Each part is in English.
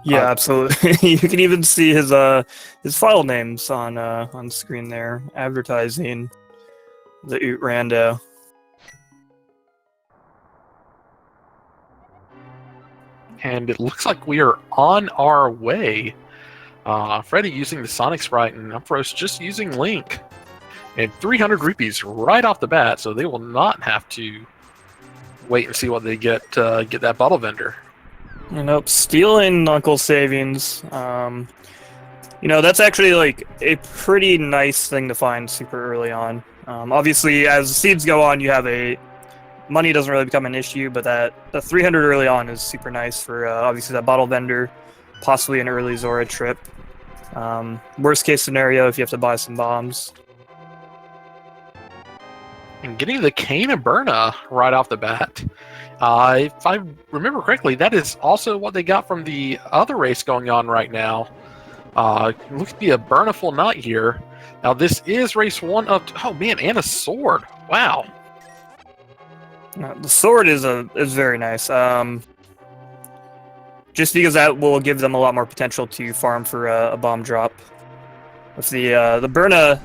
Yeah, absolutely. You can even see his file names on screen there, advertising the Oot Rando. And it looks like we are on our way. Freddeh using the Sonic Sprite and Ampharos just using Link. And 300 rupees right off the bat, so they will not have to wait and see what they get that bottle vendor. Nope, stealing Uncle's savings. That's actually like a pretty nice thing to find super early on. Obviously, as the seeds go on, you have money doesn't really become an issue, but the 300 early on is super nice for obviously that bottle vendor, possibly an early Zora trip. Worst case scenario if you have to buy some bombs. And getting the Cane of Berna right off the bat. If I remember correctly, that is also what they got from the other race going on right now. Looks to be a Burniful Knot here. Now this is race 1 of... Oh man, and a sword. Wow. The sword is very nice. Just because that will give them a lot more potential to farm for a bomb drop. If the Berna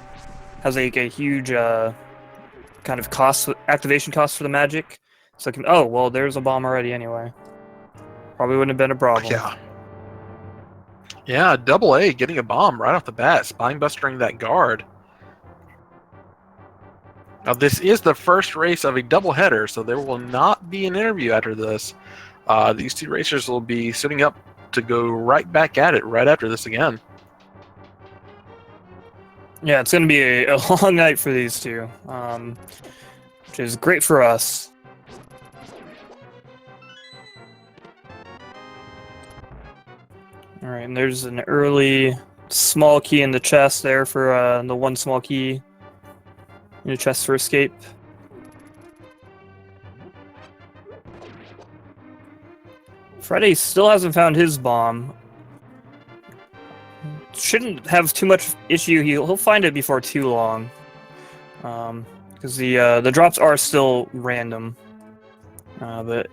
has like a huge kind of activation cost for the magic, so it can. Oh well, there's a bomb already anyway. Probably wouldn't have been a problem. Yeah, double A getting a bomb right off the bat, spine-bustering that guard. Now this is the first race of a doubleheader, so there will not be an interview after this. These two racers will be sitting up to go right back at it right after this again. Yeah, it's going to be a long night for these two, which is great for us. Alright, and there's an early small key in the chest there for the one small key in the chest for escape. Freddeh still hasn't found his bomb. Shouldn't have too much issue. He'll find it before too long, because the drops are still random, but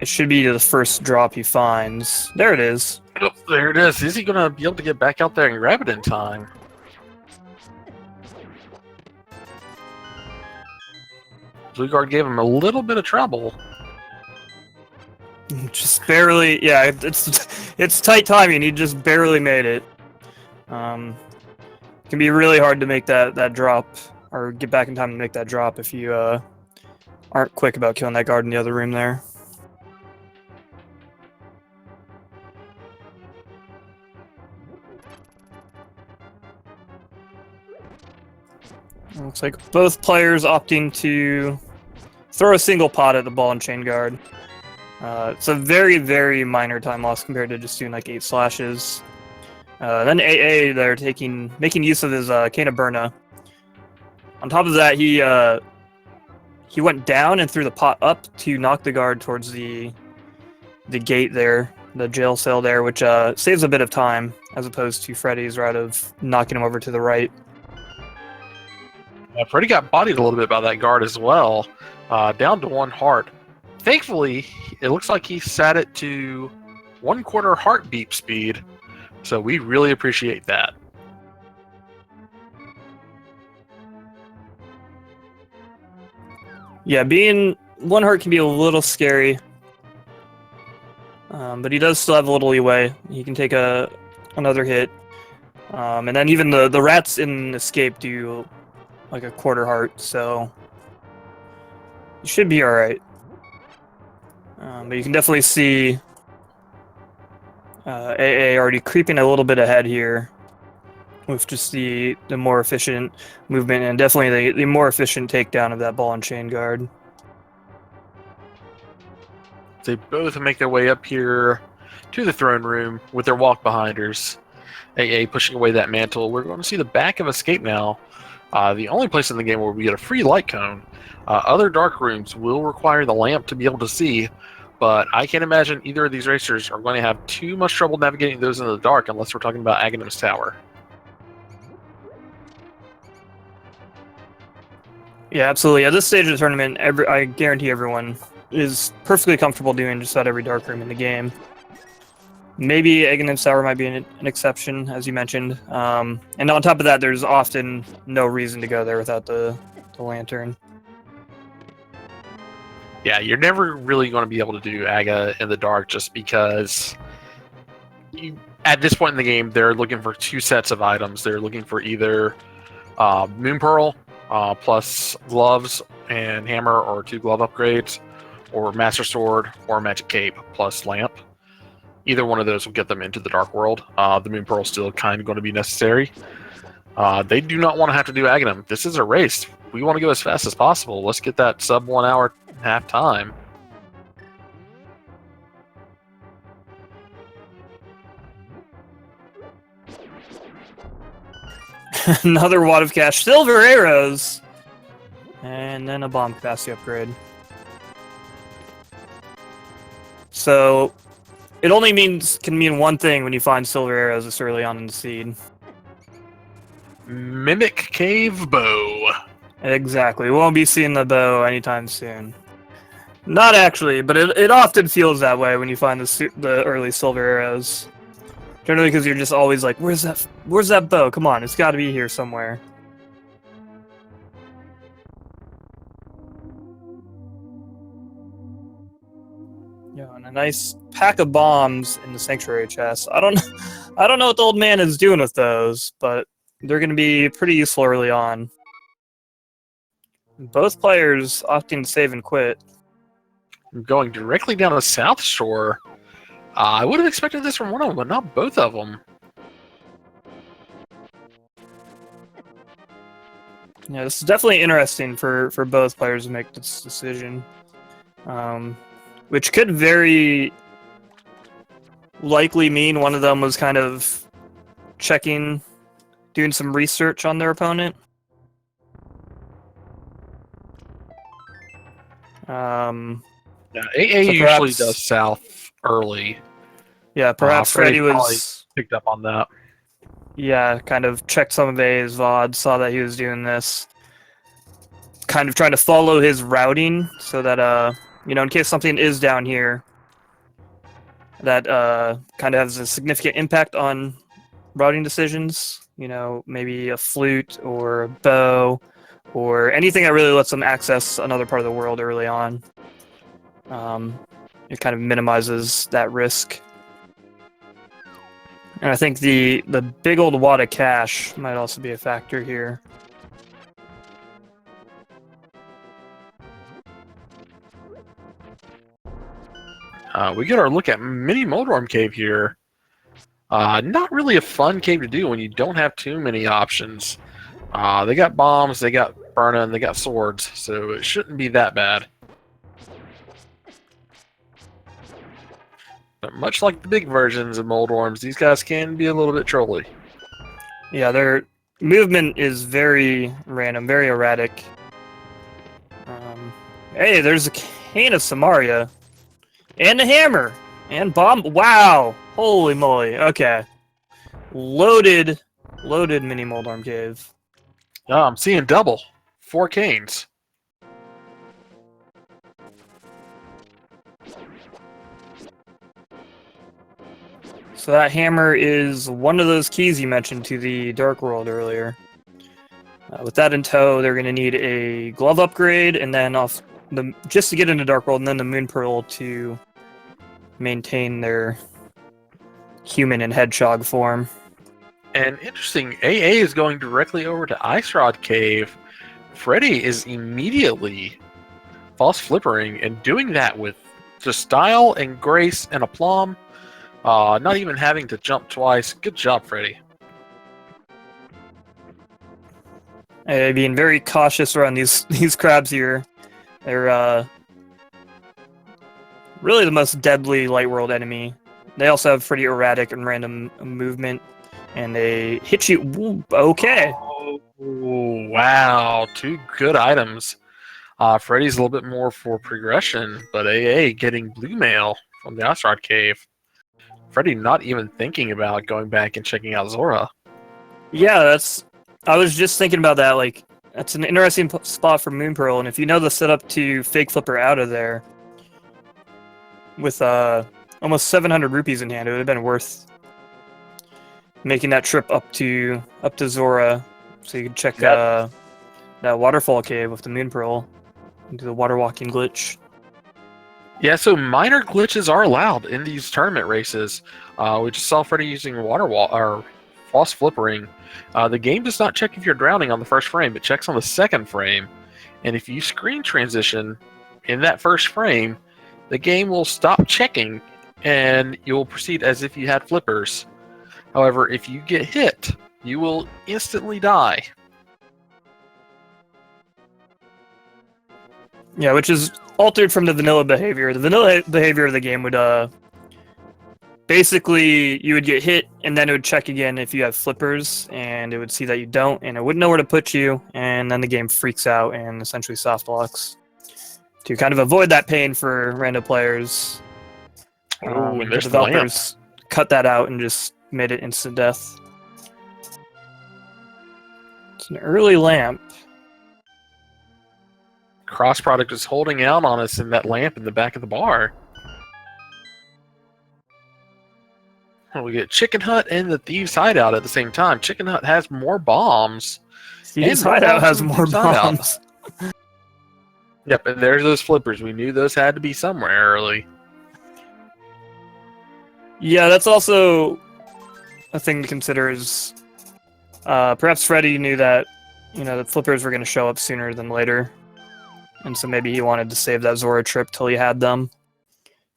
it should be the first drop he finds. There it is. Oh, there it is. Is he gonna be able to get back out there and grab it in time? Blue guard gave him a little bit of trouble. Just barely. Yeah, it's tight timing. He just barely made it. It can be really hard to make that drop, or get back in time to make that drop if you aren't quick about killing that guard in the other room there. Looks like both players opting to throw a single pot at the ball and chain guard. It's a very, very minor time loss compared to just doing like 8 slashes. Then AA, they're making use of his Cane of Berna. On top of that, he went down and threw the pot up to knock the guard towards the gate there, the jail cell there, which saves a bit of time as opposed to Freddeh's route of knocking him over to the right. Freddeh got bodied a little bit by that guard as well, down to 1 heart. Thankfully, it looks like he set it to 1/4 heartbeat speed, so we really appreciate that. Yeah, being 1 heart can be a little scary, but he does still have a little leeway. He can take another hit, and then even the rats in Escape do like a 1/4 heart, so you should be all right. But you can definitely see AA already creeping a little bit ahead here with just the more efficient movement and definitely the more efficient takedown of that ball and chain guard. They both make their way up here to the throne room with their walk-behinders. AA pushing away that mantle. We're going to see the back of Escape now. The only place in the game where we get a free light cone. Other dark rooms will require the lamp to be able to see, but I can't imagine either of these racers are going to have too much trouble navigating those in the dark unless we're talking about Aghanim's Tower. Yeah, absolutely. At this stage of the tournament, I guarantee everyone is perfectly comfortable doing just about every dark room in the game. Maybe Egg and Sour might be an exception, as you mentioned. And on top of that, there's often no reason to go there without the lantern. Yeah, you're never really going to be able to do Aga in the dark just because at this point in the game, they're looking for 2 sets of items. They're looking for either Moon Pearl plus gloves and hammer or 2 glove upgrades, or Master Sword or Magic Cape plus lamp. Either one of those will get them into the Dark World. The Moon Pearl is still kind of going to be necessary. They do not want to have to do Aghanim. This is a race. We want to go as fast as possible. Let's get that sub 1 hour half time. Another wad of cash. Silver arrows! And then a bomb capacity upgrade. So, it only can mean one thing when you find silver arrows this early on in the seed. Mimic Cave Bow. Exactly. We won't be seeing the bow anytime soon. Not actually, but it often feels that way when you find the early silver arrows. Generally because you're just always like, where's that bow? Come on, it's got to be here somewhere. Yeah, and a nice pack of bombs in the sanctuary chest. I don't know what the old man is doing with those, but they're going to be pretty useful early on. Both players opting to save and quit. Going directly down the South Shore. I would have expected this from one of them, but not both of them. Yeah, this is definitely interesting for both players to make this decision. Which could very likely mean one of them was kind of doing some research on their opponent. Yeah, AA so usually does South early. Yeah, perhaps Freddeh probably was picked up on that. Yeah, kind of checked some of AA's VOD, saw that he was doing this. Kind of trying to follow his routing so that, in case something is down here, that kind of has a significant impact on routing decisions. Maybe a flute or a bow or anything that really lets them access another part of the world early on. It kind of minimizes that risk. And I think the big old wad of cash might also be a factor here. We get our look at Mini Moldorm Cave here. Not really a fun cave to do when you don't have too many options. They got bombs, they got burning, and they got swords, so it shouldn't be that bad. But much like the big versions of Moldorms, these guys can be a little bit trolly. Yeah, their movement is very random, very erratic. Hey, there's a cane of Samaria. And a hammer! And bomb. Wow! Holy moly. Okay. Loaded mini Moldorm Cave. Oh, I'm seeing double. 4 canes. So that hammer is one of those keys you mentioned to the Dark World earlier. With that in tow, they're going to need a glove upgrade, and then just to get into Dark World, and then the Moon Pearl to maintain their human and hedgehog form. And interesting, AA is going directly over to Ice Rod Cave. Freddeh is immediately false flippering and doing that with just style and grace and aplomb. Not even having to jump twice. Good job, Freddeh. Being very cautious around these crabs here. They're really the most deadly Light World enemy. They also have pretty erratic and random movement, and they hit you. Ooh, okay. Oh, wow. 2 good items. Freddie's a little bit more for progression, but AA getting blue mail from the Ice Rod Cave. Freddeh not even thinking about going back and checking out Zora. Yeah, I was just thinking about that. Like, that's an interesting spot for Moon Pearl, and if you know the setup to fake flipper out of there with almost 700 rupees in hand. It would have been worth making that trip up to Zora, so you could check that waterfall cave with the moon pearl and do the water walking glitch. Yeah, so minor glitches are allowed in these tournament races. We just saw Freddeh using water wall or false flippering. The game does not check if you're drowning on the first frame, but checks on the second frame. And if you screen transition in that first frame, the game will stop checking and you'll proceed as if you had flippers. However, if you get hit, you will instantly die. Yeah, which is altered from the vanilla behavior. The vanilla behavior of the game would basically you would get hit and then it would check again if you have flippers, and it would see that you don't, and it wouldn't know where to put you, and then the game freaks out and essentially soft locks. To kind of avoid that pain for random players, Oh, and the there's the developers cut that out and just made it instant death. It's an early lamp. Cross Product is holding out on us in that lamp in the back of the bar. Well, we get Chicken Hut and the Thieves Hideout at the same time. Chicken Hut has more bombs. Thieves Hideout has more bombs. Yep, and there's those flippers. We knew those had to be somewhere early. Yeah, that's also a thing to consider. Is perhaps Freddeh knew that the flippers were going to show up sooner than later, and so maybe he wanted to save that Zora trip till he had them,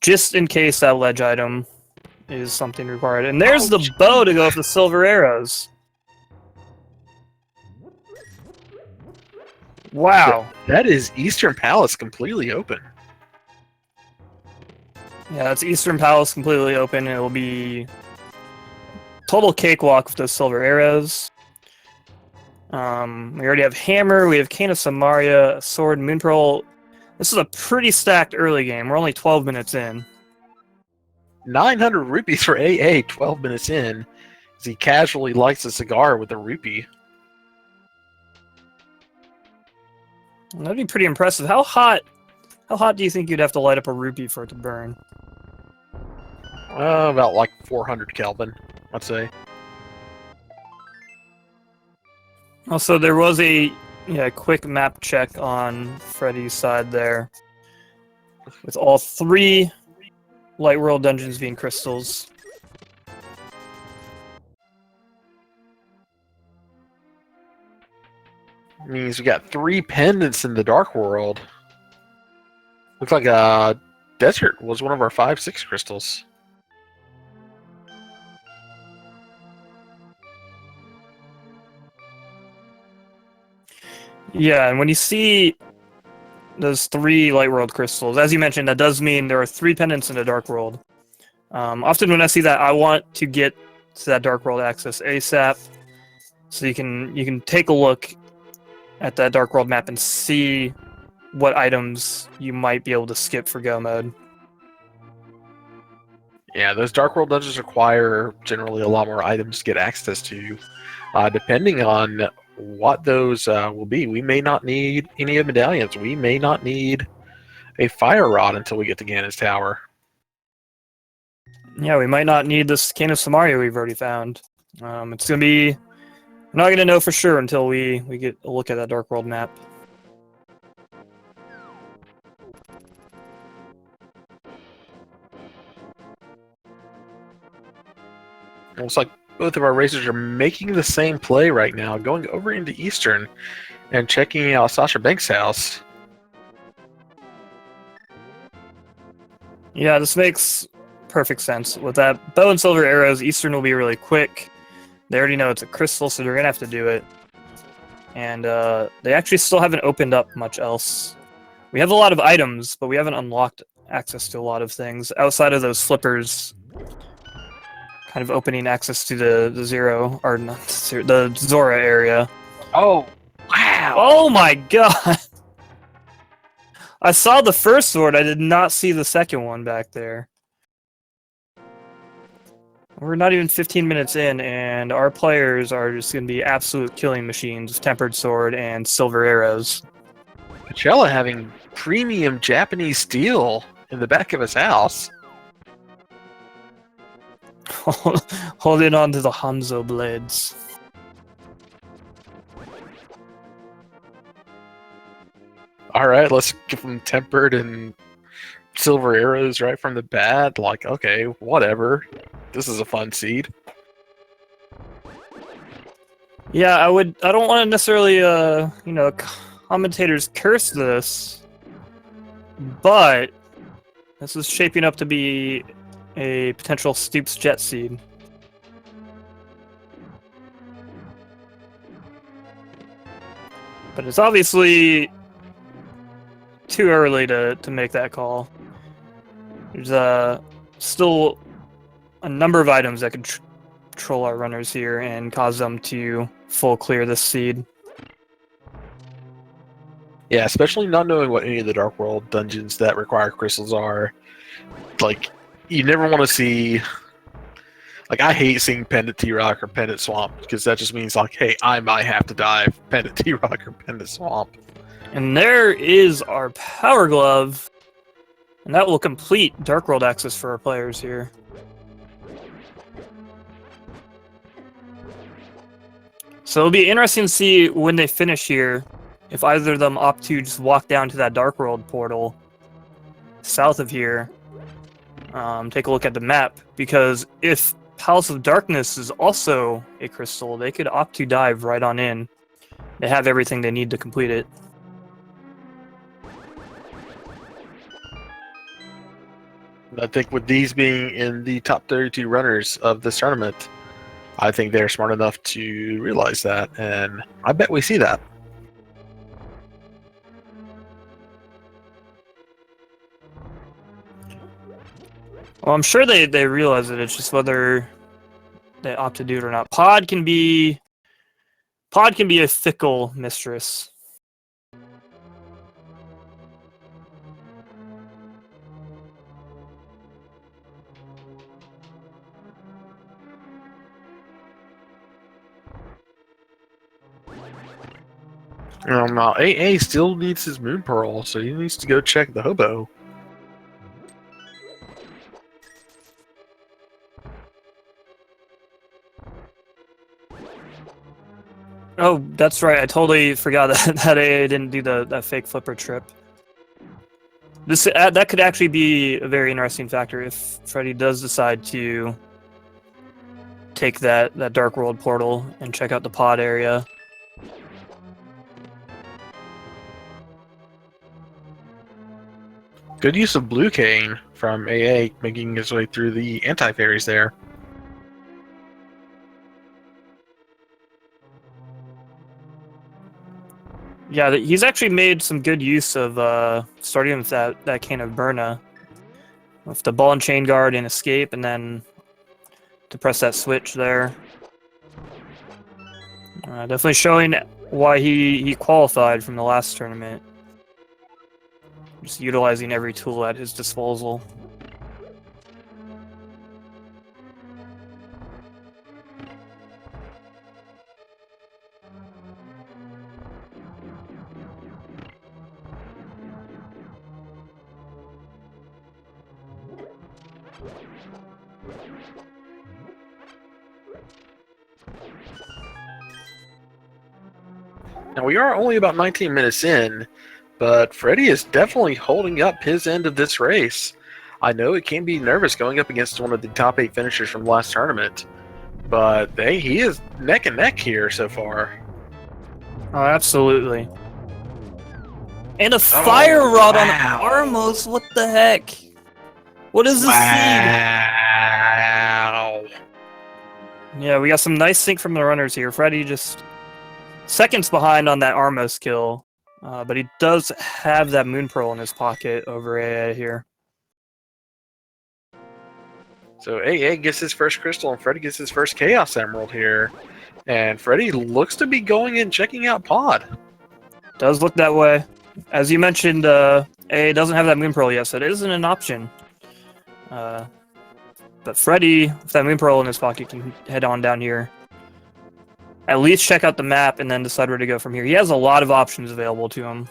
just in case that ledge item is something required. And there's the bow to go with the silver arrows. Wow. That is Eastern Palace completely open. Yeah, that's Eastern Palace completely open. It will be total cakewalk with those silver arrows. We already have Hammer, we have Cane of Samaria, Sword, Moon Pearl. This is a pretty stacked early game. We're only 12 minutes in. 900 rupees for AA 12 minutes in, as he casually lights a cigar with a rupee. That'd be pretty impressive. How hot do you think you'd have to light up a rupee for it to burn? About like 400 Kelvin, I'd say. Also, there was a quick map check on Freddie's side there, with all 3 Light World dungeons being crystals. Means we got 3 pendants in the Dark World. Looks like Desert was one of our 5-6 crystals. Yeah, and when you see those 3 Light World crystals, as you mentioned, that does mean there are 3 pendants in the Dark World. Often when I see that, I want to get to that Dark World access ASAP, so you can take a look at that Dark World map and see what items you might be able to skip for Go mode. Yeah, those Dark World dungeons require generally a lot more items to get access to. Depending on what those will be, we may not need any of the medallions. We may not need a fire rod until we get to Ganon's Tower. Yeah, we might not need this Cane of Samaria we've already found. It's gonna be... We're not gonna know for sure until we get a look at that Dark World map. Looks like both of our racers are making the same play right now, going over into Eastern and checking out Sasha Banks' house. Yeah, this makes perfect sense. With that bow and silver arrows, Eastern will be really quick. They already know it's a crystal, so they're gonna have to do it. And they actually still haven't opened up much else. We have a lot of items, but we haven't unlocked access to a lot of things outside of those flippers. Kind of opening access to the Zero, or not the Zora area. Oh, wow! Oh my god! I saw the first sword, I did not see the second one back there. We're not even 15 minutes in, and our players are just going to be absolute killing machines with tempered sword and silver arrows. Coachella having premium Japanese steel in the back of his house. Holding on to the Hanzo blades. Alright, let's give them tempered and silver arrows right from the bat. Like, okay, whatever. This is a fun seed. Yeah, I don't want to necessarily, you know, commentators curse this, but this is shaping up to be a potential Stoops jet seed. But it's obviously too early to make that call. There's still a number of items that could troll our runners here and cause them to full clear this seed. Yeah, especially not knowing what any of the Dark World dungeons that require crystals are. Like, you never want to see... Like, I hate seeing Pendant T-Rock or Pendant Swamp, because that just means, like, hey, I might have to dive Pendant T-Rock or Pendant Swamp. And there is our Power Glove, and that will complete Dark World access for our players here. So it'll be interesting to see when they finish here, if either of them opt to just walk down to that Dark World portal south of here, take a look at the map, because if Palace of Darkness is also a crystal, they could opt to dive right on in. They have everything they need to complete it. I think with these being in the top 32 runners of this tournament, I think they're smart enough to realize that, and I bet we see that. Well, I'm sure they realize it. It's just whether they opt to do it or not. Pod can be a fickle mistress. Now AA still needs his Moon Pearl, so he needs to go check the hobo. Oh, that's right. I totally forgot that AA didn't do that fake flipper trip. This that could actually be a very interesting factor if Freddeh does decide to take that Dark World portal and check out the pod area. Good use of Blue Cane from AA, making his way through the anti-fairies there. Yeah, he's actually made some good use of starting with that Cane of Burna. With the ball and chain guard and escape, and then to press that switch there. Definitely showing why he qualified from the last tournament. Just utilizing every tool at his disposal. Now we are only about 19 minutes in, but Freddeh is definitely holding up his end of this race. I know it can be nervous going up against one of the top 8 finishers from the last tournament, but he is neck and neck here so far. Oh, absolutely. And a fire rod on Armos, what the heck? What is this seed? Wow. Yeah, we got some nice sync from the runners here. Freddeh just seconds behind on that Armos kill, but he does have that Moon Pearl in his pocket over AA here. So AA gets his first crystal, and Freddeh gets his first Chaos Emerald here. And Freddeh looks to be going and checking out Pod. Does look that way. As you mentioned, AA doesn't have that Moon Pearl yet, so it isn't an option. But Freddeh, with that Moon Pearl in his pocket, can head on down here. At least check out the map and then decide where to go from here. He has a lot of options available to him.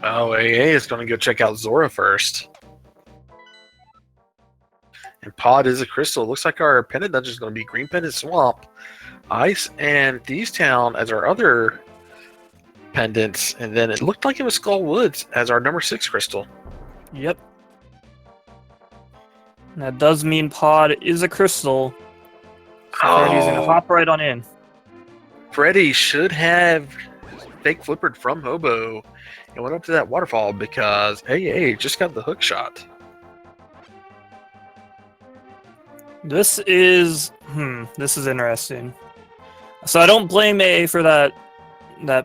Oh, AA is going to go check out Zora first. And Pod is a crystal. Looks like our pendant dungeon is going to be Green Pendant Swamp, Ice, and Thieves Town as our other pendants. And then it looked like it was Skull Woods as our number 6 crystal. Yep. And that does mean Pod is a crystal. So Freddie's going to hop right on in. Freddie should have fake flippered from Hobo and went up to that waterfall because AA just got the hook shot. This is interesting. So I don't blame AA for that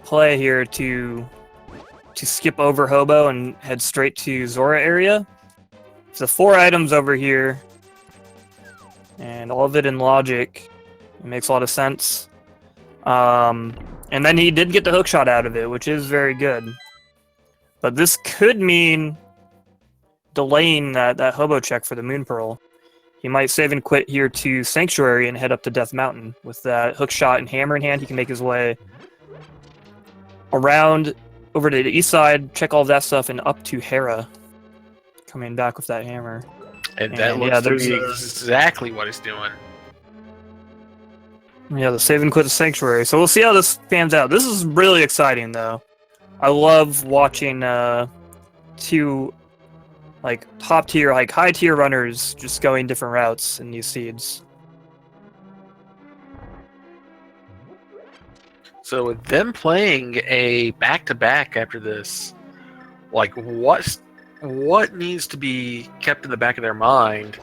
play here to skip over Hobo and head straight to Zora area. So 4 items over here, and all of it in logic. It makes a lot of sense. And then he did get the hook shot out of it, which is very good. But this could mean delaying that Hobo check for the Moon Pearl. He might save and quit here to Sanctuary and head up to Death Mountain. With that hook shot and hammer in hand, he can make his way around over to the east side, check all of that stuff, and up to Hera. Coming back with that hammer. And that looks to be exactly what he's doing. Yeah, the save and quit the Sanctuary. So we'll see how this pans out. This is really exciting, though. I love watching 2 top tier, high tier runners just going different routes in these seeds. So with them playing a back-to-back after this, what needs to be kept in the back of their mind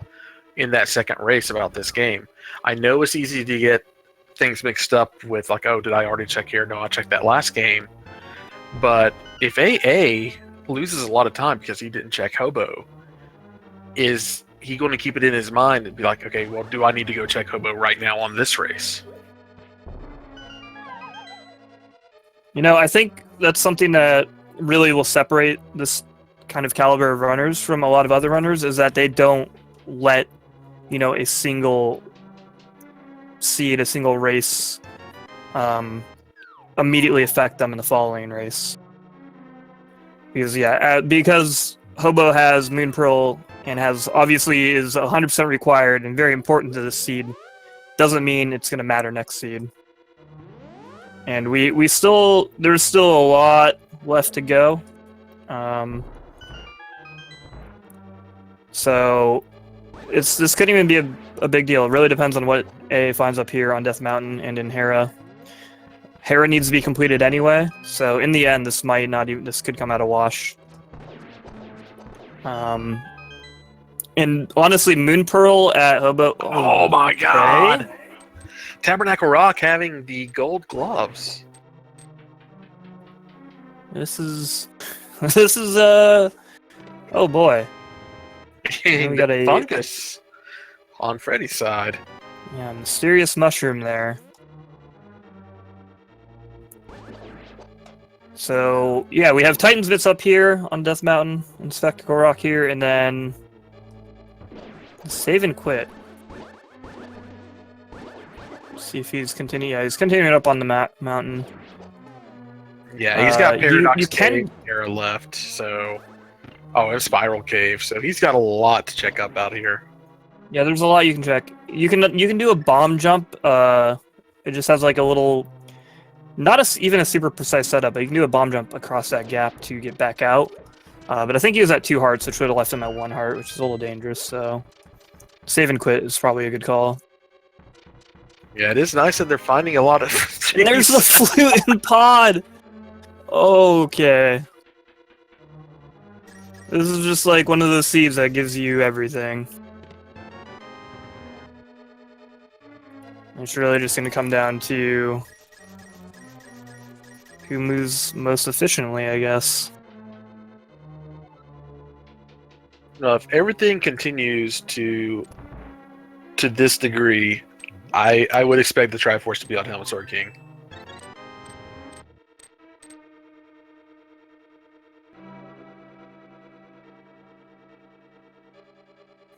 in that second race about this game? I know it's easy to get things mixed up with oh, did I already check here? No, I checked that last game. But if AA loses a lot of time because he didn't check Hobo, is he going to keep it in his mind and be like, okay, well, do I need to go check Hobo right now on this race? I think that's something that really will separate this kind of caliber of runners from a lot of other runners, is that they don't let, a single seed, a single race, immediately affect them in the following race. Because Hobo has Moon Pearl and obviously is 100% required and very important to this seed, doesn't mean it's going to matter next seed. And there's still a lot left to go. So this couldn't even be a big deal. It really depends on what AA finds up here on Death Mountain and in Hera. Hera needs to be completed anyway, so in the end, this could come out a wash. And honestly, Moon Pearl at Hobo. Oh my god! Tabernacle Rock having the gold gloves. This is oh boy. We got a fungus on Freddie's side. Yeah, mysterious mushroom there. So, yeah, we have Titan's Bits up here on Death Mountain and Spectacle Rock here, and then save and quit. See if he's continuing. Yeah, he's continuing up on the mountain. Yeah, he's got Paradox Cave here left, so... Oh, and Spiral Cave, so he's got a lot to check up out here. Yeah, there's a lot you can check. You can do a bomb jump. It just has a little... Not even a super precise setup, but you can do a bomb jump across that gap to get back out. But I think he was at 2 hearts, which would have left him at 1 heart, which is a little dangerous, so... Save and quit is probably a good call. Yeah, it is nice that they're finding a lot of... There's the flute and pod! Okay. This is just one of those seeds that gives you everything. It's really just going to come down to who moves most efficiently, I guess. Now, if everything continues to this degree, I would expect the Triforce to be on Helmet Sword King.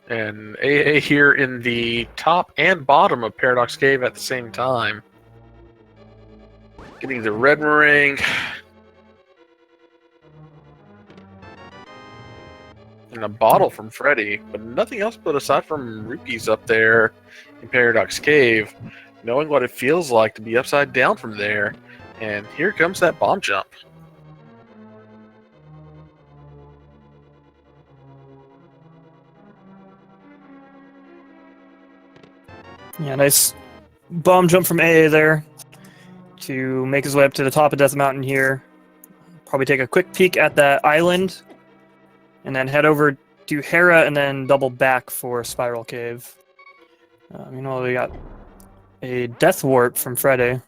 And AA here in the top and bottom of Paradox Cave at the same time. Getting the red ring. And a bottle from Freddeh, but nothing else but aside from rupees up there in Paradox Cave, knowing what it feels like to be upside down from there. And here comes that bomb jump. Yeah, nice bomb jump from AA there to make his way up to the top of Death Mountain here. Probably take a quick peek at that island, and then head over to Hera, and then double back for Spiral Cave. Meanwhile, we got a Death Warp from Freddeh.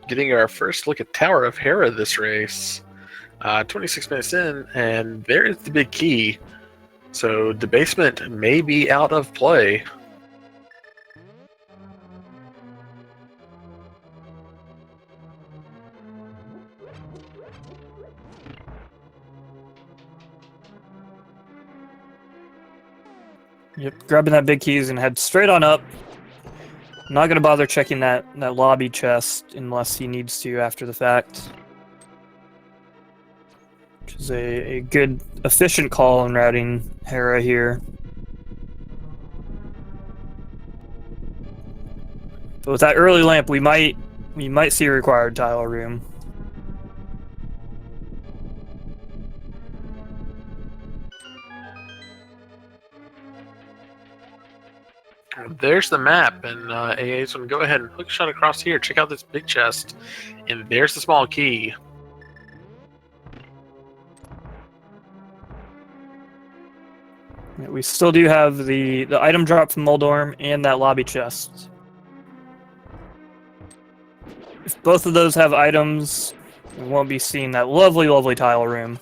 Getting our first look at Tower of Hera this race. 26 minutes in, and there is the big key. So debasement may be out of play. Yep, grabbing that big keys and head straight on up. Not gonna bother checking that lobby chest unless he needs to after the fact. Which is a good, efficient call in routing Hera here. But with that early lamp, we might see a required tile room. There's the map, and AA is going to go ahead and hook shot across here. Check out this big chest, and there's the small key. Yeah, we still do have the item drop from Moldorm and that lobby chest. If both of those have items, we won't be seeing that lovely, lovely tile room.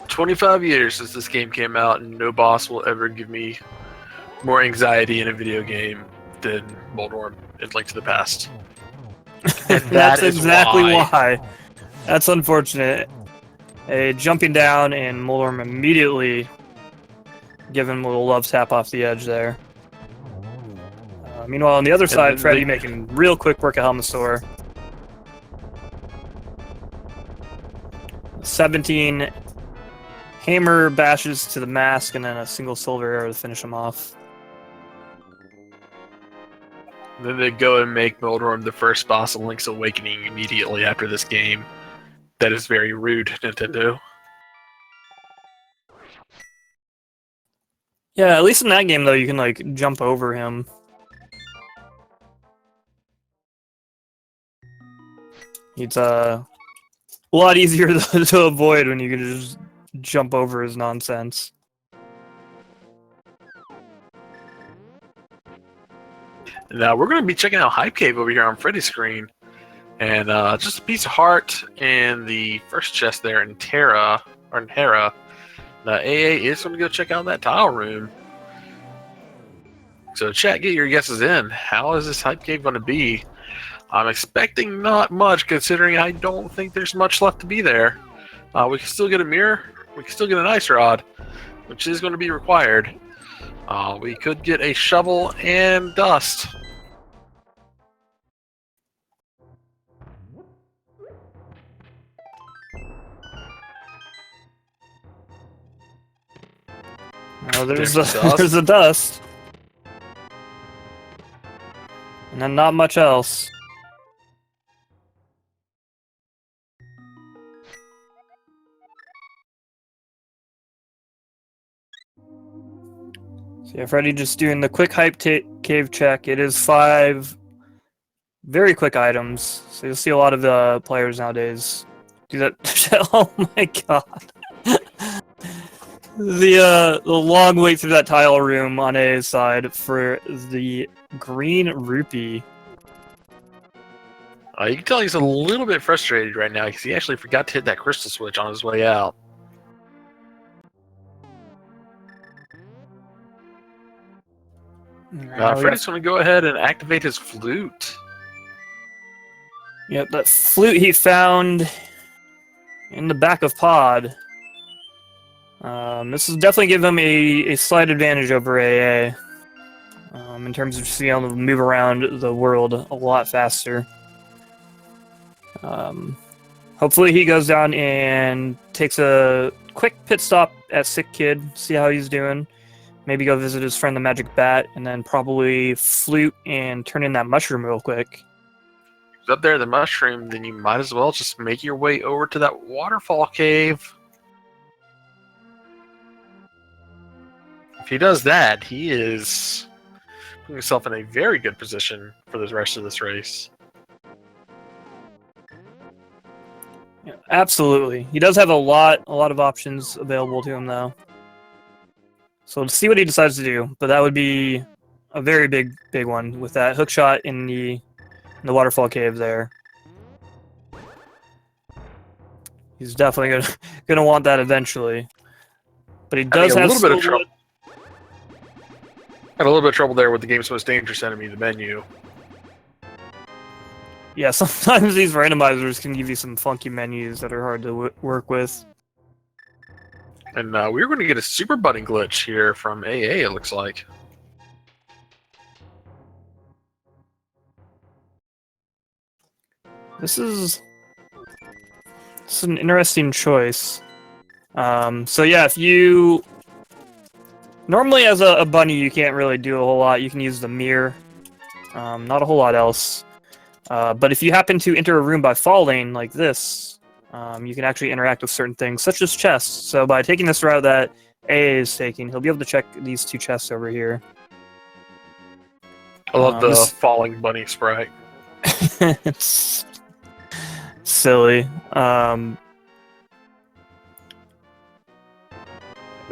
"25 years since this game came out, and no boss will ever give me more anxiety in a video game than Moldorm in Link to the Past." And That's exactly why. That's unfortunate. Jumping down and Moldorm immediately giving him a little love tap off the edge there. Meanwhile, on the other side, Freddeh making real quick work of Helmasaur. 17 hammer bashes to the mask, and then a single silver arrow to finish him off. Then they go and make Moldorm the first boss of Link's Awakening immediately after this game. That is very rude, Nintendo. Yeah, at least in that game, though, you can, like, jump over him. It's a lot easier to avoid when you can just jump over his nonsense. Now we're going to be checking out Hype Cave over here on Freddie's screen. And just a piece of heart in the first chest there in Hera. The AA is going to go check out that tile room. So chat, get your guesses in. How is this Hype Cave going to be? I'm expecting not much, considering I don't think there's much left to be there. We can still get a mirror. We can still get an ice rod, which is going to be required. We could get a shovel and dust. Oh, there's the dust. And then not much else. So yeah, Freddeh just doing the quick hype cave check. It is 5 very quick items. So you'll see a lot of the players nowadays do that. Oh my god. The long wait through that tile room on A's side for the green rupee. You can tell he's a little bit frustrated right now because he actually forgot to hit that crystal switch on his way out. Freddie's going to go ahead and activate his flute. Yep, that flute he found in the back of Pod. This will definitely give him a slight advantage over AA. In terms of just being able to move around the world a lot faster. Hopefully he goes down and takes a quick pit stop at Sick Kid, see how he's doing. Maybe go visit his friend the Magic Bat, and then probably flute and turn in that mushroom real quick. If he's up there, the mushroom, then you might as well just make your way over to that waterfall cave. If he does that, he is putting himself in a very good position for the rest of this race. Yeah, absolutely. He does have a lot of options available to him, though. So let's see what he decides to do. But that would be a very big one with that hook shot in the waterfall cave there. He's definitely gonna want that eventually. But he does have a little bit of trouble. Had a little bit of trouble there with the game's most dangerous enemy, the menu. Yeah, sometimes these randomizers can give you some funky menus that are hard to work with. And we're going to get a super button glitch here from AA, it looks like. This is an interesting choice. So yeah, if you... Normally as a bunny you can't really do a whole lot. You can use the mirror. Not a whole lot else. But if you happen to enter a room by falling, like this, you can actually interact with certain things, such as chests. So by taking this route that AA is taking, he'll be able to check these two chests over here. I love the falling bunny sprite. It's silly.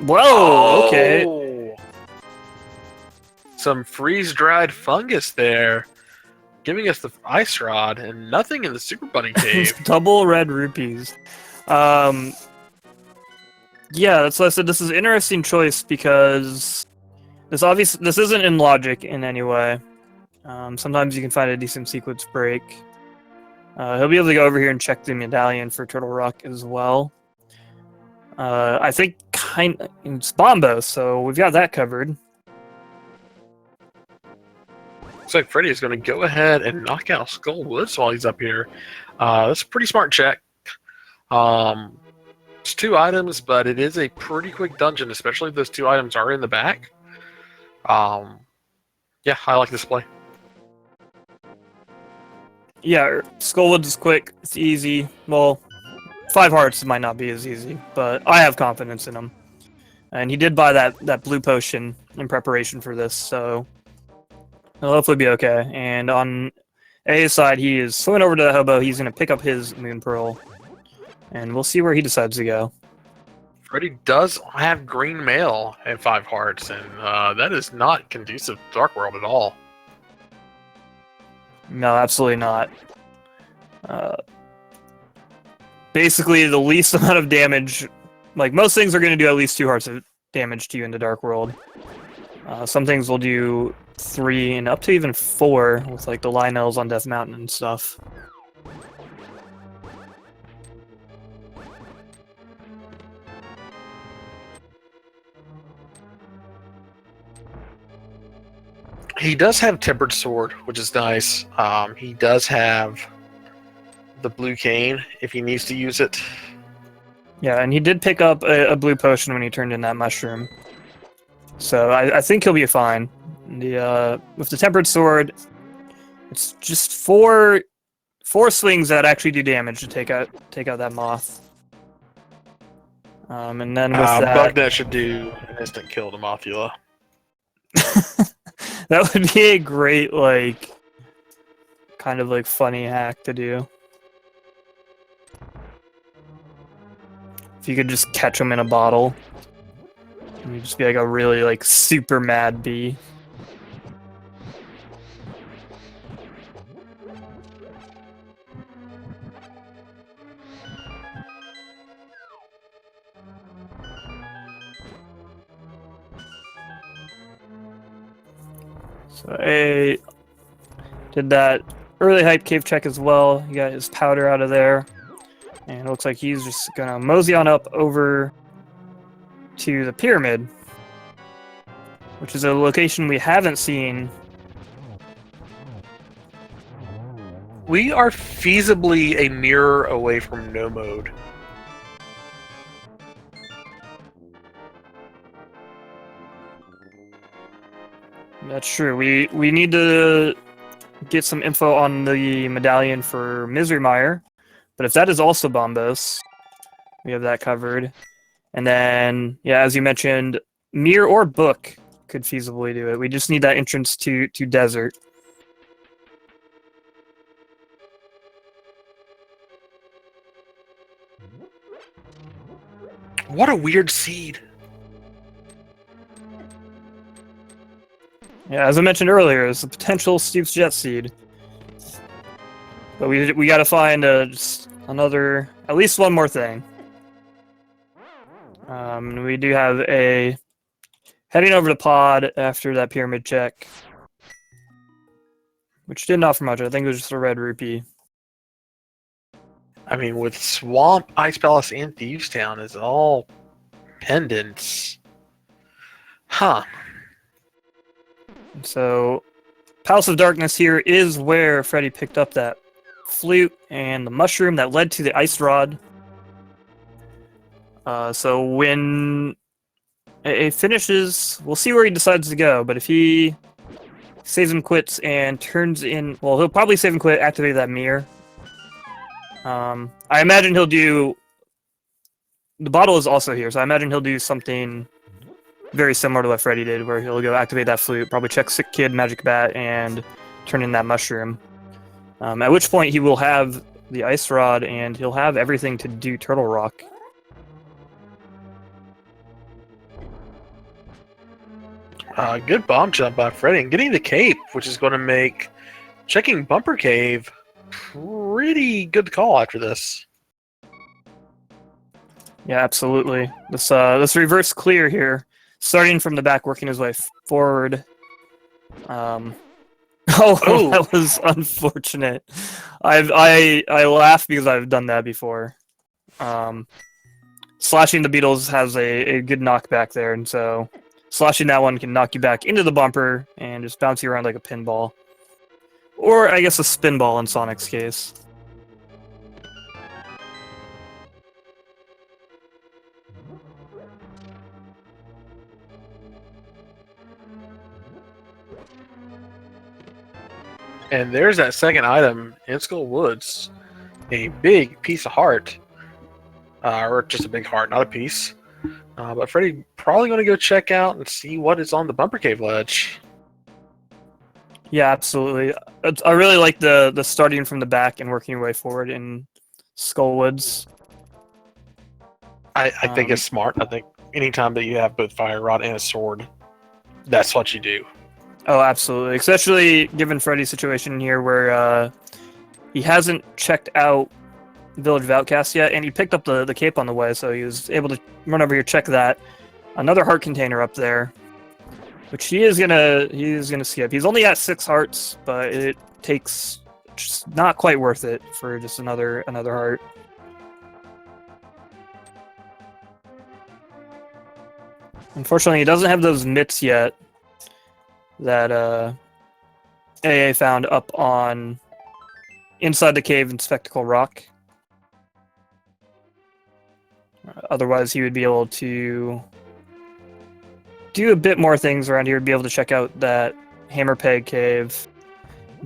Whoa, okay. Some freeze-dried fungus there. Giving us the ice rod and nothing in the Super Bunny Cave. Double red rupees. Yeah, that's why I said this is an interesting choice because this isn't in logic in any way. Sometimes you can find a decent sequence break. He'll be able to go over here and check the medallion for Turtle Rock as well. I think it's Bombo, so we've got that covered. Looks like Freddie is going to go ahead and knock out Skull Woods while he's up here. That's a pretty smart check. It's 2 items, but it is a pretty quick dungeon, especially if those 2 items are in the back. Yeah, I like this play. Yeah, Skullwoods is quick. It's easy. Well, 5 hearts might not be as easy, but I have confidence in him. And he did buy that blue potion in preparation for this, so he'll hopefully be okay. And on A's side, he is swimming over to the hobo. He's going to pick up his Moon Pearl, and we'll see where he decides to go. Freddie does have green mail at 5 hearts, and that is not conducive to Dark World at all. No, absolutely not. Basically, the least amount of damage... Like, most things are going to do at least 2 hearts of damage to you in the Dark World. Some things will do 3 and up to even 4 with, like, the Lionels on Death Mountain and stuff. He does have Tempered Sword, which is nice. He does have the blue cane if he needs to use it. Yeah, and he did pick up a blue potion when he turned in that mushroom. So I think he'll be fine. With the Tempered Sword, it's just 4 swings that actually do damage to take out that moth. And then with that... Bugnet should do an instant kill to Mothula. That would be a great, like, kind of, like, funny hack to do. If you could just catch him in a bottle. And you'd just be, like, a really, like, super mad bee. So A did that early hype cave check as well. He got his powder out of there. And it looks like he's just gonna mosey on up over to the pyramid, which is a location we haven't seen. We are feasibly a mirror away from no mode. That's true. We need to get some info on the medallion for Misery Mire, but if that is also Bombos, we have that covered. And then, yeah, as you mentioned, Mirror or Book could feasibly do it. We just need that entrance to Desert. What a weird seed. Yeah, as I mentioned earlier, it's a potential Steve's Jet Seed. But we got to find just another, at least one more thing. We do have a heading over to Pod after that pyramid check, which didn't offer much. I think it was just a red rupee. I mean, with Swamp, Ice Palace, and Thieves Town is all pendants. Huh. So, Palace of Darkness here is where Freddie picked up that flute and the mushroom that led to the ice rod. So when it finishes, we'll see where he decides to go. But if he saves and quits and turns in, well, he'll probably save and quit, activate that mirror. I imagine he'll do. The bottle is also here, so I imagine he'll do something very similar to what Freddie did, where he'll go activate that flute, probably check Sick Kid, Magic Bat, and turn in that mushroom. At which point he will have the ice rod, and he'll have everything to do Turtle Rock. Good bomb jump by Freddie, and getting the cape, which is going to make checking Bumper Cave pretty good call after this. Yeah, absolutely. This reverse clear here, starting from the back, working his way forward. Oh, that was unfortunate. I laugh because I've done that before. Slashing the beetles has a good knockback there, and so slashing that one can knock you back into the bumper and just bounce you around like a pinball. Or, I guess, a spinball in Sonic's case. And there's that second item in Skull Woods. A big piece of heart. Or just a big heart, not a piece. But Freddie probably going to go check out and see what is on the Bumper Cave ledge. Yeah, absolutely. I really like the starting from the back and working your way forward in Skullwoods. I think it's smart. I think anytime that you have both Fire Rod and a sword, that's what you do. Oh, absolutely. Especially given Freddy's situation here where he hasn't checked out Village of Outcasts yet, and he picked up the cape on the way, so he was able to run over here, check that. Another heart container up there, which he is gonna skip. He's only at 6 hearts, but it takes just not quite worth it for just another heart. Unfortunately, he doesn't have those mitts yet that AA found up on inside the cave in Spectacle Rock. Otherwise, he would be able to do a bit more things around here, be able to check out that Hammer Peg Cave,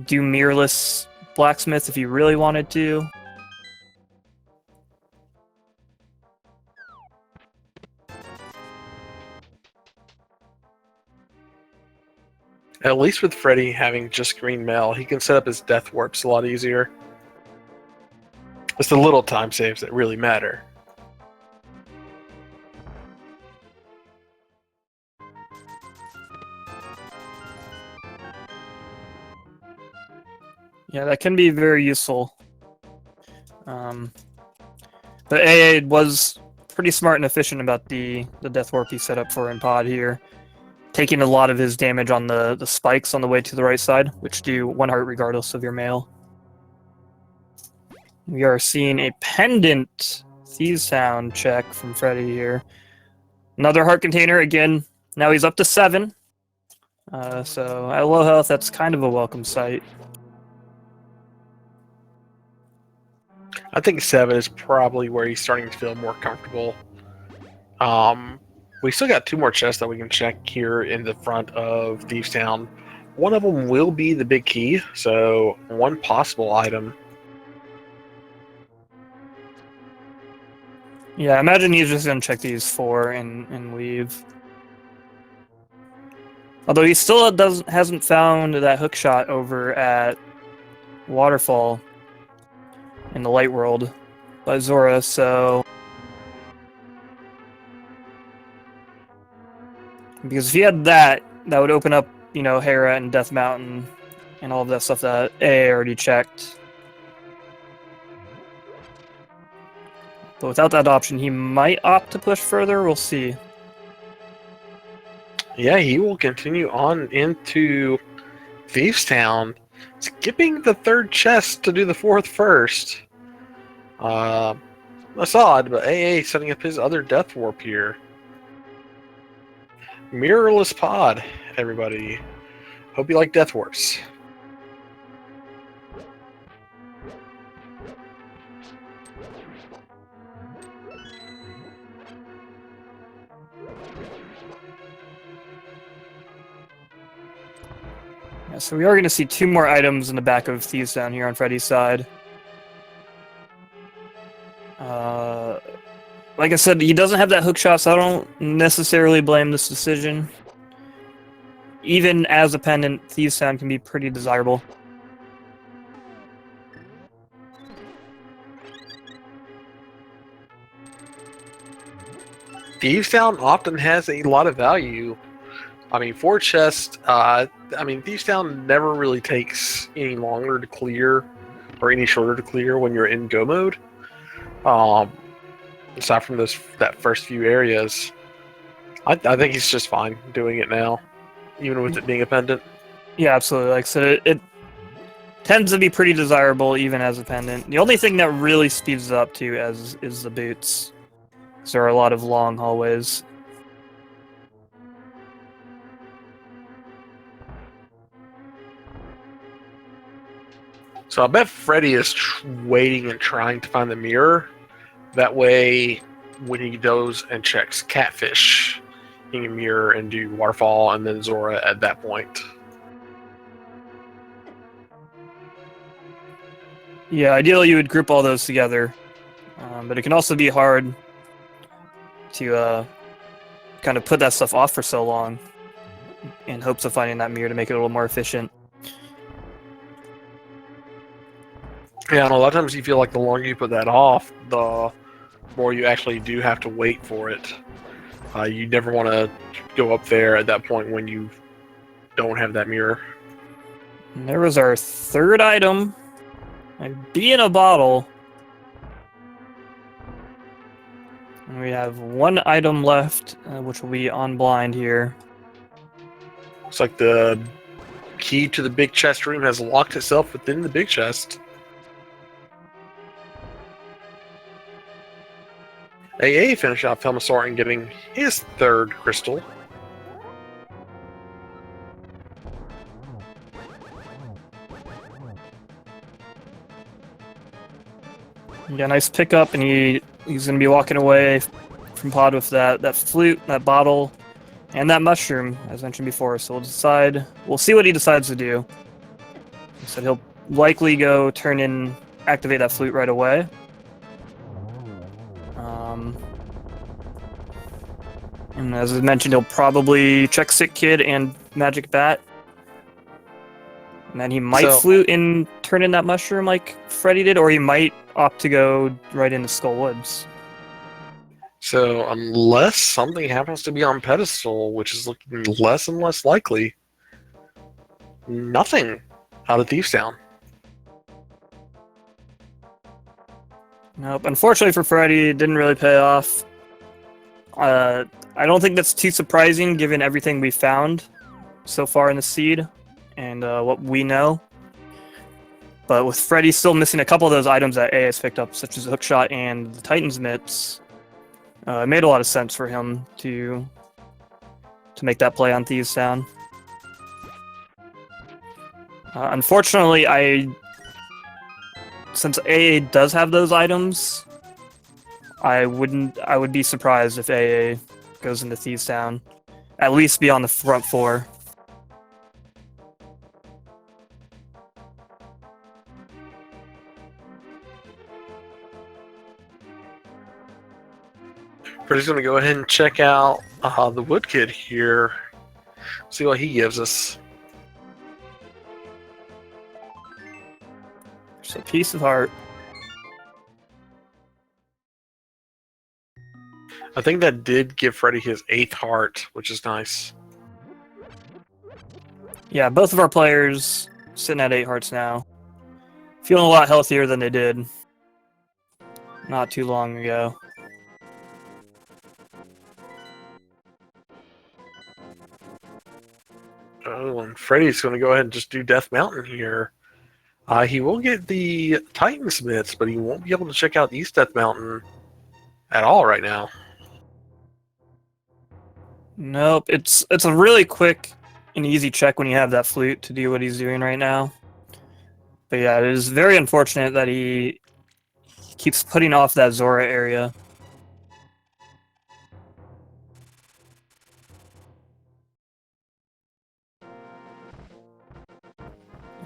do Mirrorless Blacksmith if you really wanted to. At least with Freddy having just green mail, he can set up his death warps a lot easier. It's the little time saves that really matter. Yeah, that can be very useful. But AA was pretty smart and efficient about the death warp he set up for in Pod here. taking a lot of his damage on the spikes on the way to the right side, which do 1 heart regardless of your mail. We are seeing a pendant Thieves Town check from Freddeh here. Another heart container again. Now he's up to 7. So at low health, that's kind of a welcome sight. I think 7 is probably where he's starting to feel more comfortable. We still got 2 more chests that we can check here in the front of Thieves Town. One of them will be the big key, so 1 possible item. Yeah, I imagine he's just gonna check these 4 and leave. Although he still hasn't found that hook shot over at Waterfall in the Light World by Zora, so because if he had that, that would open up, you know, Hera and Death Mountain and all of that stuff that AA already checked. But without that option, he might opt to push further. We'll see. Yeah, he will continue on into Thieves Town, skipping the 3rd chest to do the 4th first. That's odd, but AA setting up his other Death Warp here. Mirrorless pod, everybody. Hope you like Death Warps. Yeah, so we are going to see 2 more items in the back of Thieves Town here on Freddie's side. Like I said, he doesn't have that hook shot, so I don't necessarily blame this decision. Even as a pendant, Thieves Town can be pretty desirable. Thieves Town often has a lot of value. I mean, 4 chests, Thieves Town never really takes any longer to clear or any shorter to clear when you're in go mode. Aside from that first few areas, I think he's just fine doing it now, even with it being a pendant. Yeah, absolutely. Like I said, it tends to be pretty desirable even as a pendant. The only thing that really speeds it up too is the boots. Because there are a lot of long hallways. So I bet Freddeh is waiting and trying to find the mirror. That way, when he goes and checks Catfish, he can mirror and do Waterfall and then Zora at that point. Yeah, ideally you would group all those together. But it can also be hard to kind of put that stuff off for so long in hopes of finding that mirror to make it a little more efficient. Yeah, and a lot of times you feel like the longer you put that off, the more you actually do have to wait for it. You never want to go up there at that point when you don't have that mirror. And there was our 3rd item. A bee in a bottle. And we have 1 item left, which will be on blind here. Looks like the key to the big chest room has locked itself within the big chest. AA finished off Helmasaur and getting his 3rd crystal. Yeah, nice pickup, and he's going to be walking away from pod with that flute, that bottle, and that mushroom, as mentioned before. So we'll see what he decides to do. He said he'll likely go activate that flute right away. And as I mentioned, he'll probably check Sick Kid and Magic Bat. And then he might flute and turn in that mushroom like Freddeh did, or he might opt to go right into Skull Woods. So unless something happens to be on pedestal, which is looking less and less likely, nothing out of Thieves Town. Nope. Unfortunately for Freddeh, it didn't really pay off. I don't think that's too surprising given everything we found so far in the seed and what we know. But with Freddie still missing a couple of those items that AA has picked up, such as the hookshot and the Titan's mitts, it made a lot of sense for him to make that play on Thieves Town. Unfortunately, since AA does have those items, I would be surprised if AA goes into Thieves Town, at least be on the front four. We're just going to go ahead and check out the Wood Kid here. See what he gives us. Just a piece of heart. I think that did give Freddie his 8th heart, which is nice. Yeah, both of our players sitting at 8 hearts now. Feeling a lot healthier than they did not too long ago. Oh, and Freddie's going to go ahead and just do Death Mountain here. He will get the Titan Smiths, but he won't be able to check out East Death Mountain at all right now. Nope, it's a really quick and easy check when you have that flute to do what he's doing right now. But yeah, it is very unfortunate that he keeps putting off that Zora area.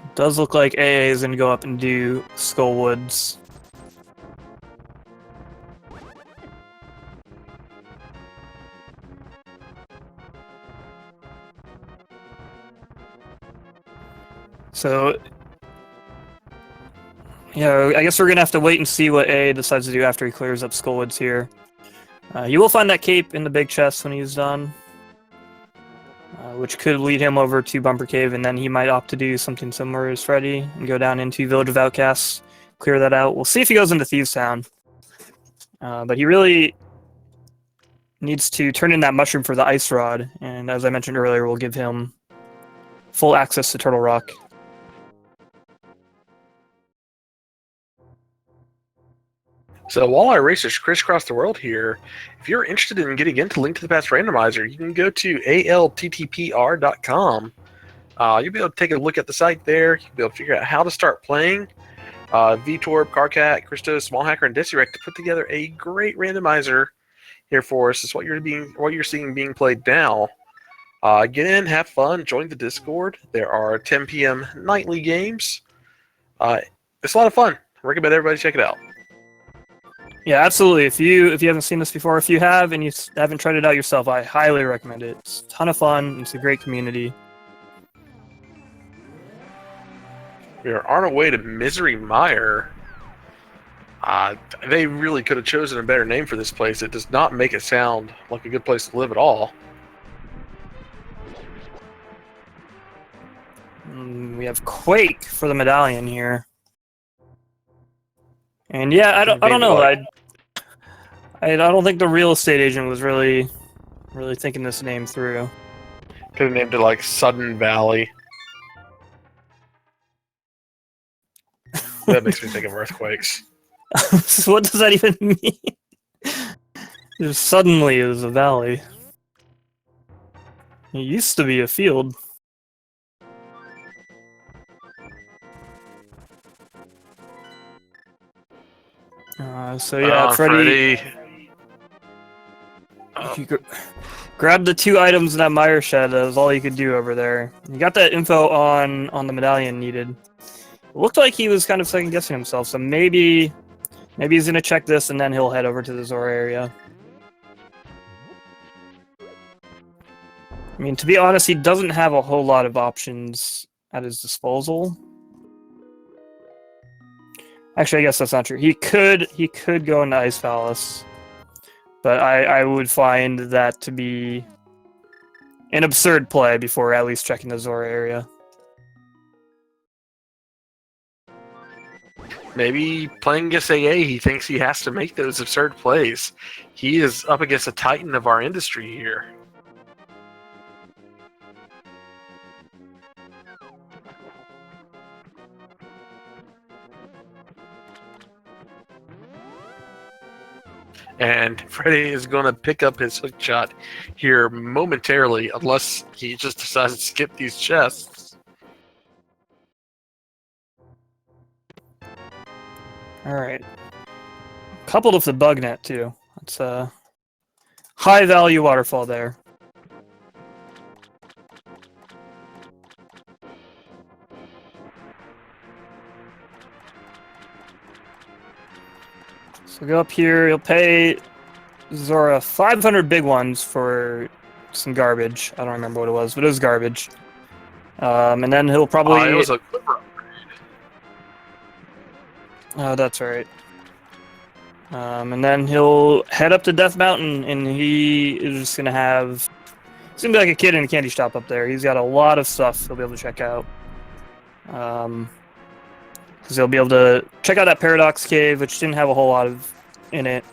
It does look like AA is going to go up and do Skullwoods. So, yeah, I guess we're going to have to wait and see what AA decides to do after he clears up Skullwoods here. You will find that cape in the big chest when he's done, which could lead him over to Bumper Cave, and then he might opt to do something similar as Freddie and go down into Village of Outcasts, clear that out. We'll see if he goes into Thieves Town. But he really needs to turn in that mushroom for the Ice Rod, and as I mentioned earlier, we'll give him full access to Turtle Rock. So while our racers crisscross the world here, if you're interested in getting into Link to the Past Randomizer, you can go to ALTTPR.com. You'll be able to take a look at the site there. You'll be able to figure out how to start playing. Vitorb, Carcat, Christos, Smallhacker, and Desirect to put together a great randomizer here for us. It's what you're seeing being played now. Get in, have fun, join the Discord. There are 10 p.m. nightly games. It's a lot of fun. I recommend everybody check it out. Yeah, absolutely. If you haven't seen this before, if you have and you haven't tried it out yourself, I highly recommend it. It's a ton of fun. It's a great community. We are on our way to Misery Mire. They really could have chosen a better name for this place. It does not make it sound like a good place to live at all. We have Quake for the medallion here. And yeah, I don't know. I don't think the real estate agent was really thinking this name through. Could have named it like Sudden Valley. That makes me think of earthquakes. What does that even mean? Just suddenly it was a valley. It used to be a field. So yeah, Freddie. Grab the 2 items in that Mire shed. That was all you could do over there. You got that info on the medallion needed. It looked like he was kind of second guessing himself, so maybe he's gonna check this and then he'll head over to the Zora area. I mean, to be honest, he doesn't have a whole lot of options at his disposal. Actually, I guess that's not true. He could go into Ice Palace, but I would find that to be an absurd play before at least checking the Zora area. Maybe playing against AA, he thinks he has to make those absurd plays. He is up against a titan of our industry here. And Freddeh is going to pick up his hook shot here momentarily, unless he just decides to skip these chests. Alright. Coupled with the bug net, too. It's a high value waterfall there. So go up here, you'll pay Zora 500 big ones for some garbage. I don't remember what it was, but it was garbage. And then he'll probably... It was a clipper upgrade. Oh, that's right. And then he'll head up to Death Mountain, and he is just gonna have... He's gonna be like a kid in a candy shop up there. He's got a lot of stuff he'll be able to check out. Because he'll be able to check out that Paradox Cave, which didn't have a whole lot of in it.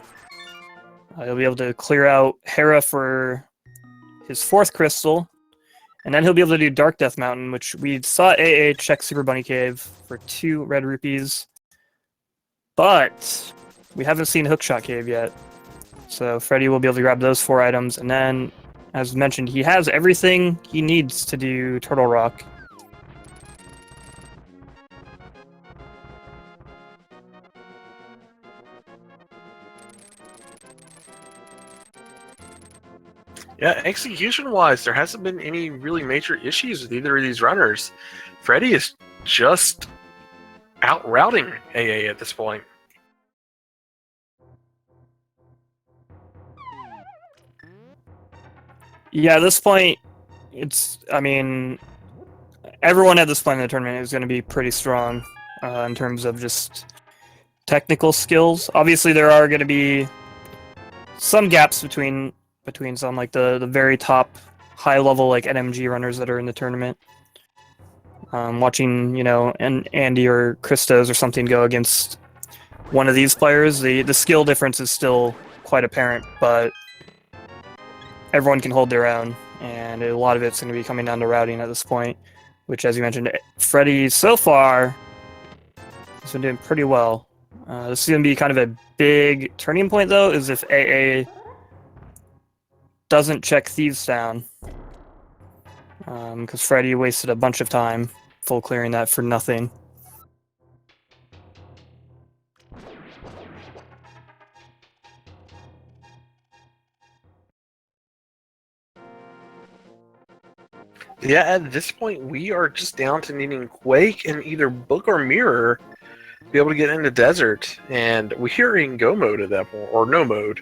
He'll be able to clear out Hera for his 4th crystal. And then he'll be able to do Dark Death Mountain, which we saw AA check Super Bunny Cave for 2 red rupees. But we haven't seen Hookshot Cave yet. So Freddeh will be able to grab those 4 items. And then, as mentioned, he has everything he needs to do Turtle Rock. Yeah, execution-wise, there hasn't been any really major issues with either of these runners. Freddeh is just out-routing AA at this point. Yeah, at this point, I mean, everyone at this point in the tournament is going to be pretty strong in terms of just technical skills. Obviously, there are going to be some gaps between some, like the very top high-level like NMG runners that are in the tournament. Watching, Andy or Christos or something go against one of these players, the skill difference is still quite apparent, but everyone can hold their own, and a lot of it's going to be coming down to routing at this point, which, as you mentioned, Freddeh so far has been doing pretty well. This is going to be kind of a big turning point, though, is if AA doesn't check Thieves down, because Freddeh wasted a bunch of time full clearing that for nothing. Yeah, at this point, we are just down to needing Quake and either Book or Mirror to be able to get into Desert, and we're in Go mode at that point, or No mode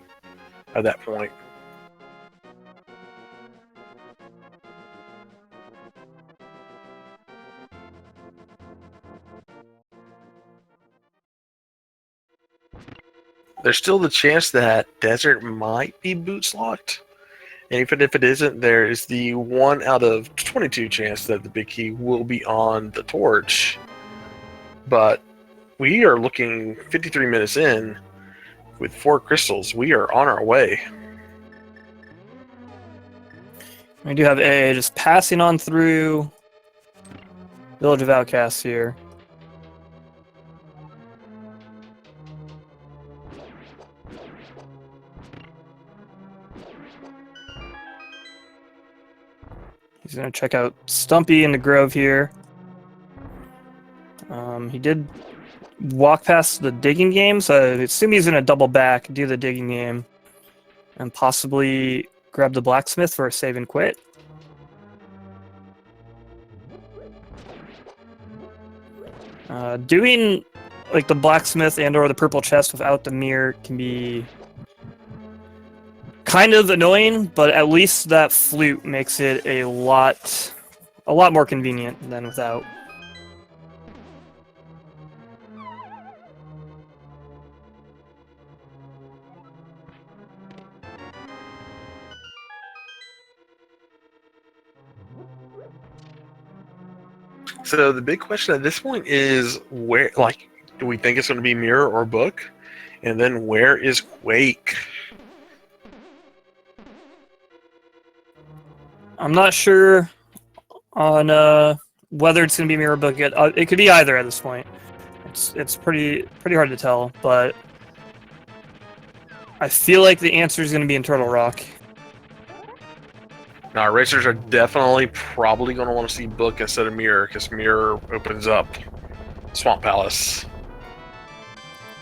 at that point. There's still the chance that Desert might be boots locked. And even if it isn't, there is the 1 out of 22 chance that the big key will be on the torch. But we are looking 53 minutes in with 4 crystals. We are on our way. We do have AA just passing on through Village of Outcasts here. He's going to check out Stumpy in the Grove here. He did walk past the digging game, so I assume he's going to double back, do the digging game, and possibly grab the blacksmith for a save and quit. Doing like the blacksmith and or the purple chest without the mirror can be kind of annoying, but at least that flute makes it a lot more convenient than without. So the big question at this point is where, like, Do we think it's going to be Mirror or Book? And then where is Quake? I'm not sure on whether it's going to be Mirror Book yet. It could be either at this point. It's pretty hard to tell, but I feel like the answer is going to be in Turtle Rock. Now, racers are definitely probably going to want to see Book instead of Mirror, because Mirror opens up Swamp Palace.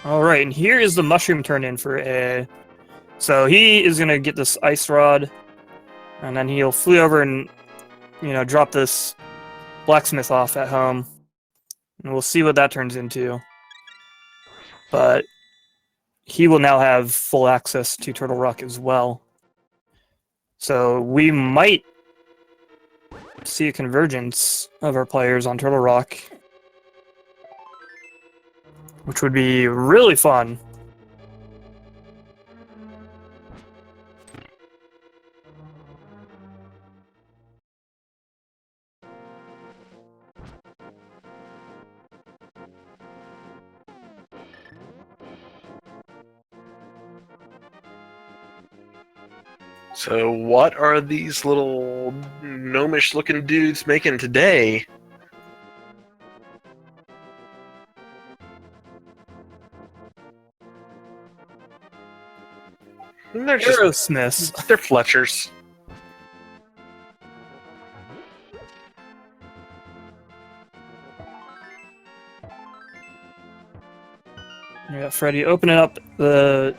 Alright, and here is the mushroom turn in for AA. So he is going to get this ice rod, and then he'll flee over and, drop this blacksmith off at home. And we'll see what that turns into. But he will now have full access to Turtle Rock as well. So we might see a convergence of our players on Turtle Rock, which would be really fun. So what are these little gnomish-looking dudes making today? They're just Aerosmiths. they're Fletchers. Yeah, Freddeh opening up the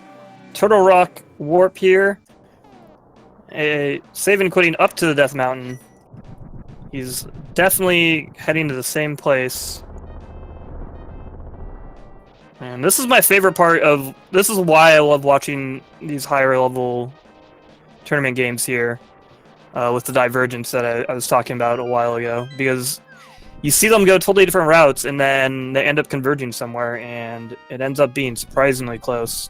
Turtle Rock warp here. Save and quitting up to the Death Mountain. He's definitely heading to the same place. And this is my favorite part of... This is why I love watching these higher level tournament games here. With the divergence that I was talking about a while ago. Because you see them go totally different routes, and then they end up converging somewhere, and it ends up being surprisingly close.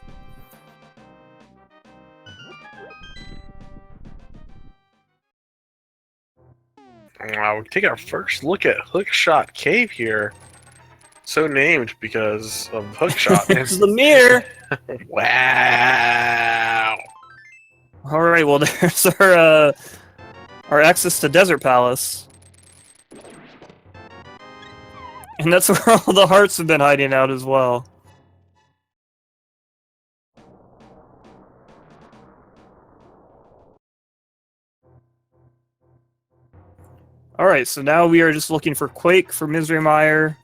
We take our first look at Hookshot Cave here. So named because of Hookshot. It's the mirror! Wow! Alright, well there's our access to Desert Palace. And that's where all the hearts have been hiding out as well. Alright, so now we are just looking for Quake for Misery Mire.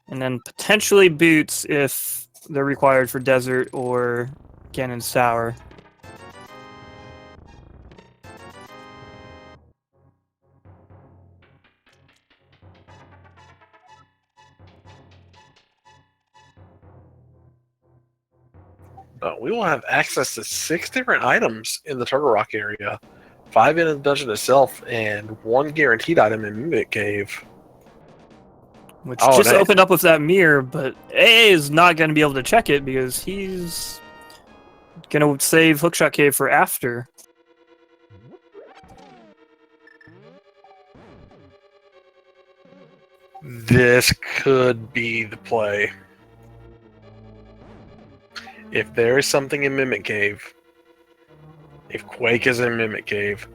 And then potentially Boots if they're required for Desert or Ganon's Tower. We will have access to 6 different items in the Turtle Rock area. 5 in the dungeon itself, and 1 guaranteed item in Mimic Cave. Which just opened up with that mirror, but AA is not going to be able to check it because he's going to save Hookshot Cave for after. This could be the play. If there is something in Mimic Cave, if Quake is in Mimic Cave,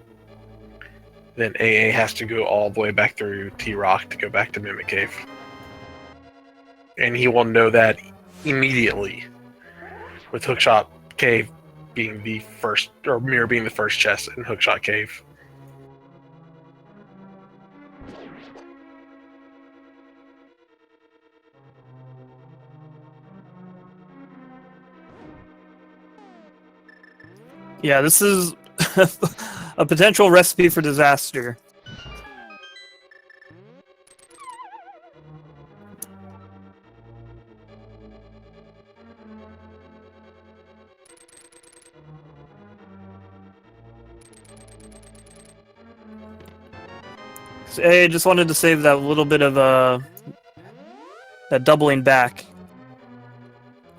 then AA has to go all the way back through T-Rock to go back to Mimic Cave. And he will know that immediately, with Hookshot Cave being the first, or Mirror being the first chest in Hookshot Cave. Yeah, this is a potential recipe for disaster. So I just wanted to save that little bit of that doubling back.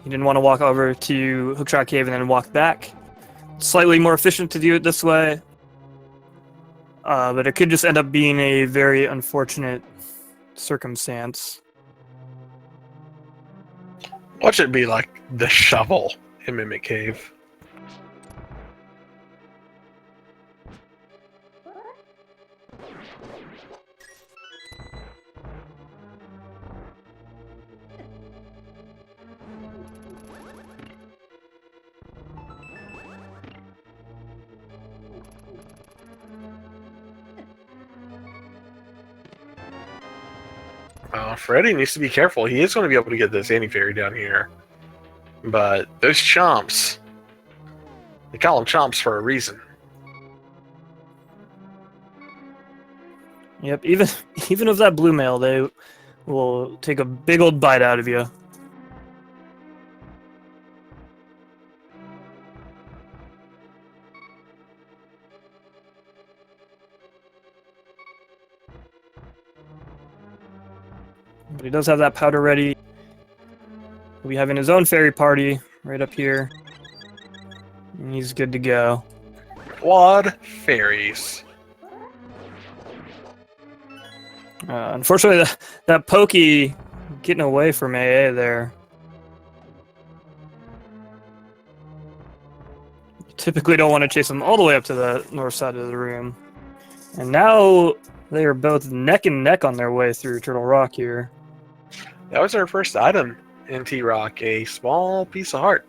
He didn't want to walk over to Hookshot Cave and then walk back. Slightly more efficient to do it this way, but it could just end up being a very unfortunate circumstance. Watch it be like the shovel in Mimic Cave. Freddie needs to be careful. He is going to be able to get this anti-fairy down here. But those chomps, they call them chomps for a reason. Yep, even with that blue mail, they will take a big old bite out of you. But he does have that powder ready. He'll be having his own fairy party right up here. And he's good to go. Quad fairies. Unfortunately, that Pokey getting away from AA there. You typically don't want to chase them all the way up to the north side of the room. And now they are both neck and neck on their way through Turtle Rock here. That was our first item in T-Rock, a small piece of heart.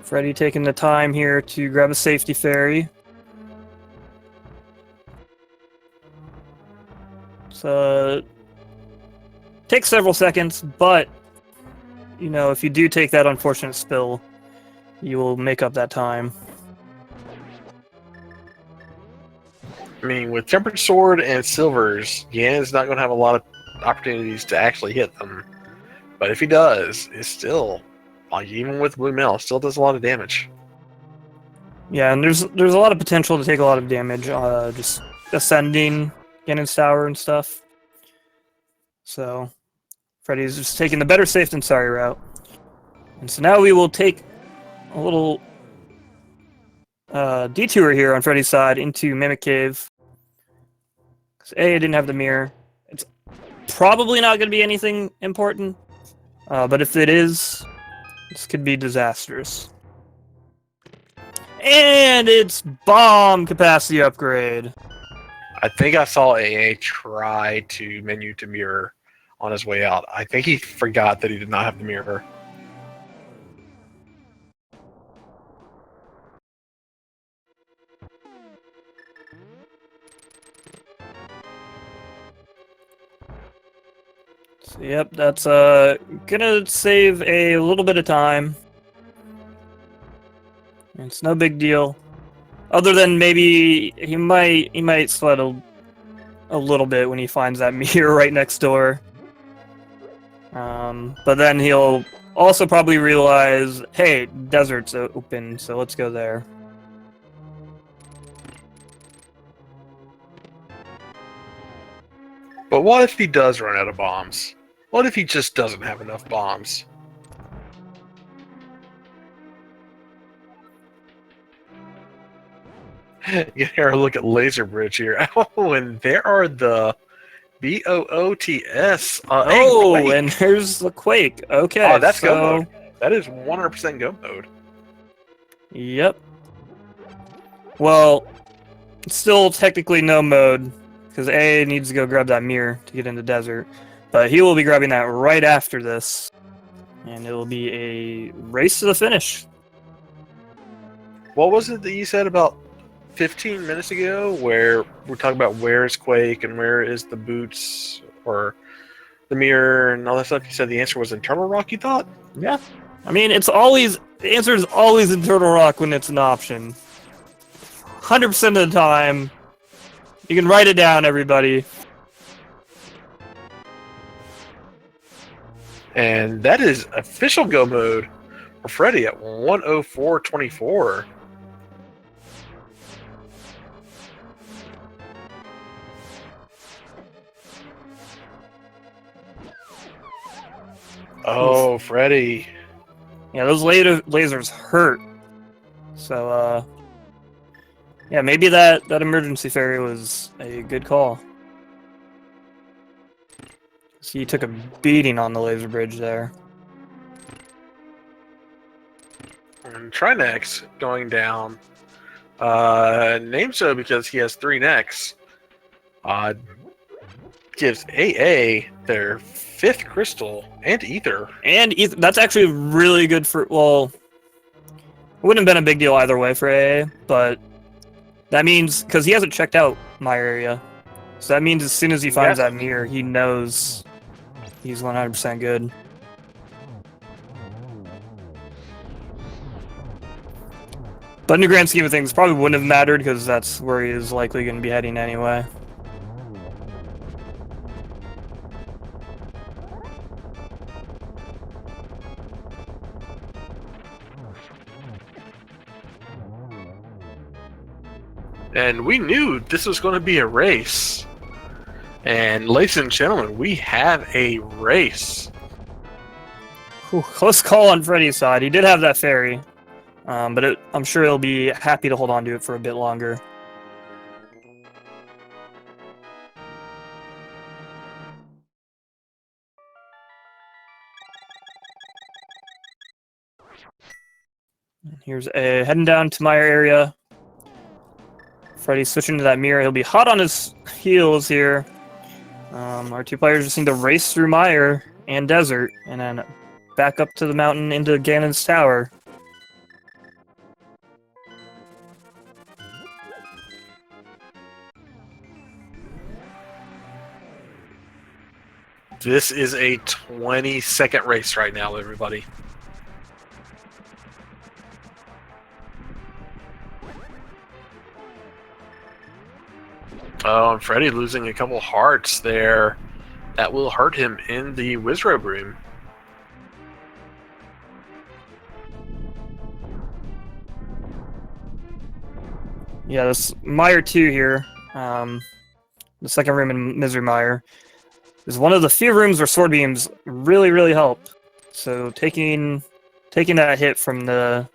Freddeh taking the time here to grab a safety fairy. So takes several seconds, but you know, if you do take that unfortunate spill, you will make up that time. I mean, with Tempered Sword and Silvers, Ganon's not going to have a lot of opportunities to actually hit them. But if he does, it's still, like, even with Blue Mail, it still does a lot of damage. Yeah, and there's a lot of potential to take a lot of damage, just ascending Ganon's tower and stuff. So Freddie's just taking the better safe than sorry route. And so now we will take a little detour here on Freddie's side into Mimic Cave. Because A, I didn't have the mirror. It's probably not going to be anything important. But if it is, this could be disastrous. And it's bomb capacity upgrade. I think I saw AA try to menu to mirror on his way out. I think he forgot that he did not have the mirror. So, yep, that's gonna save a little bit of time. It's no big deal. Other than maybe he might sweat a little bit when he finds that mirror right next door. But then he'll also probably realize, hey, desert's open, so let's go there. But what if he does run out of bombs? What if he just doesn't have enough bombs? You hear a look at Laser Bridge here. Oh, and there are the BOOTS. Oh, and here's the Quake. Okay, oh, that's so go mode. That is 100% go mode. Yep. Well, it's still technically no mode, because A needs to go grab that mirror to get into desert. But he will be grabbing that right after this. And it will be a race to the finish. What was it that you said about 15 minutes ago, where we're talking about where is Quake and where is the boots or the mirror and all that stuff? You said the answer was in Turtle Rock, you thought? Yeah. I mean, it's always, the answer is always in Turtle Rock when it's an option. 100% of the time. You can write it down, everybody. And that is official go mode for Freddeh at 104.24. Oh, Freddeh. Yeah, those lasers hurt. So, Yeah, maybe that emergency ferry was a good call. So he took a beating on the laser bridge there. And Trinex going down. Named so because he has 3 necks. Gives AA their 5th crystal and ether. And that's actually really good for, well, it wouldn't have been a big deal either way for AA, but that means, because he hasn't checked out my area, so that means as soon as he finds that mirror, he knows he's 100% good. But in the grand scheme of things, probably wouldn't have mattered because that's where he is likely going to be heading anyway. And we knew this was going to be a race. And ladies and gentlemen, we have a race. Whew, close call on Freddie's side. He did have that ferry, but I'm sure he'll be happy to hold on to it for a bit longer. Here's a heading down to my area. Freddie's switching to that mirror. He'll be hot on his heels here. Our 2 players just need to race through Mire and Desert, and then back up to the mountain into Ganon's Tower. This is a 20-second race right now, everybody. Oh, and Freddie losing a couple hearts there. That will hurt him in the Wizrobe room. Yeah, this Mire 2 here, the second room in Misery Mire, is one of the few rooms where sword beams really, really help. So taking that hit from the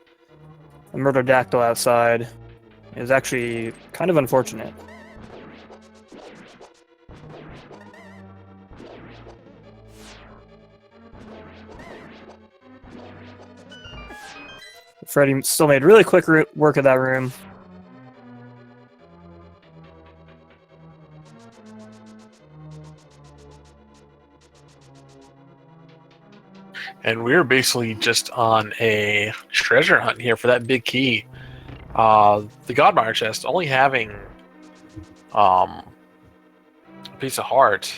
Murder-Dactyl outside is actually kind of unfortunate. Freddie still made really quick work of that room. And we're basically just on a treasure hunt here for that big key. The Godmire chest only having a piece of heart.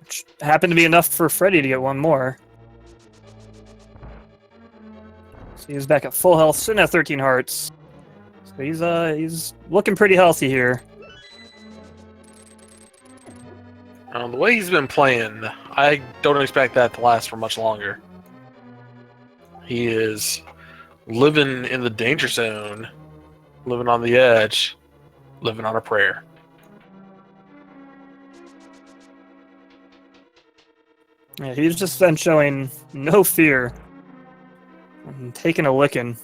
Which happened to be enough for Freddie to get one more. So he's back at full health, sitting at 13 hearts. So he's looking pretty healthy here. The way he's been playing, I don't expect that to last for much longer. He is living in the danger zone, living on the edge, living on a prayer. Yeah, he's just been showing no fear and taking a licking.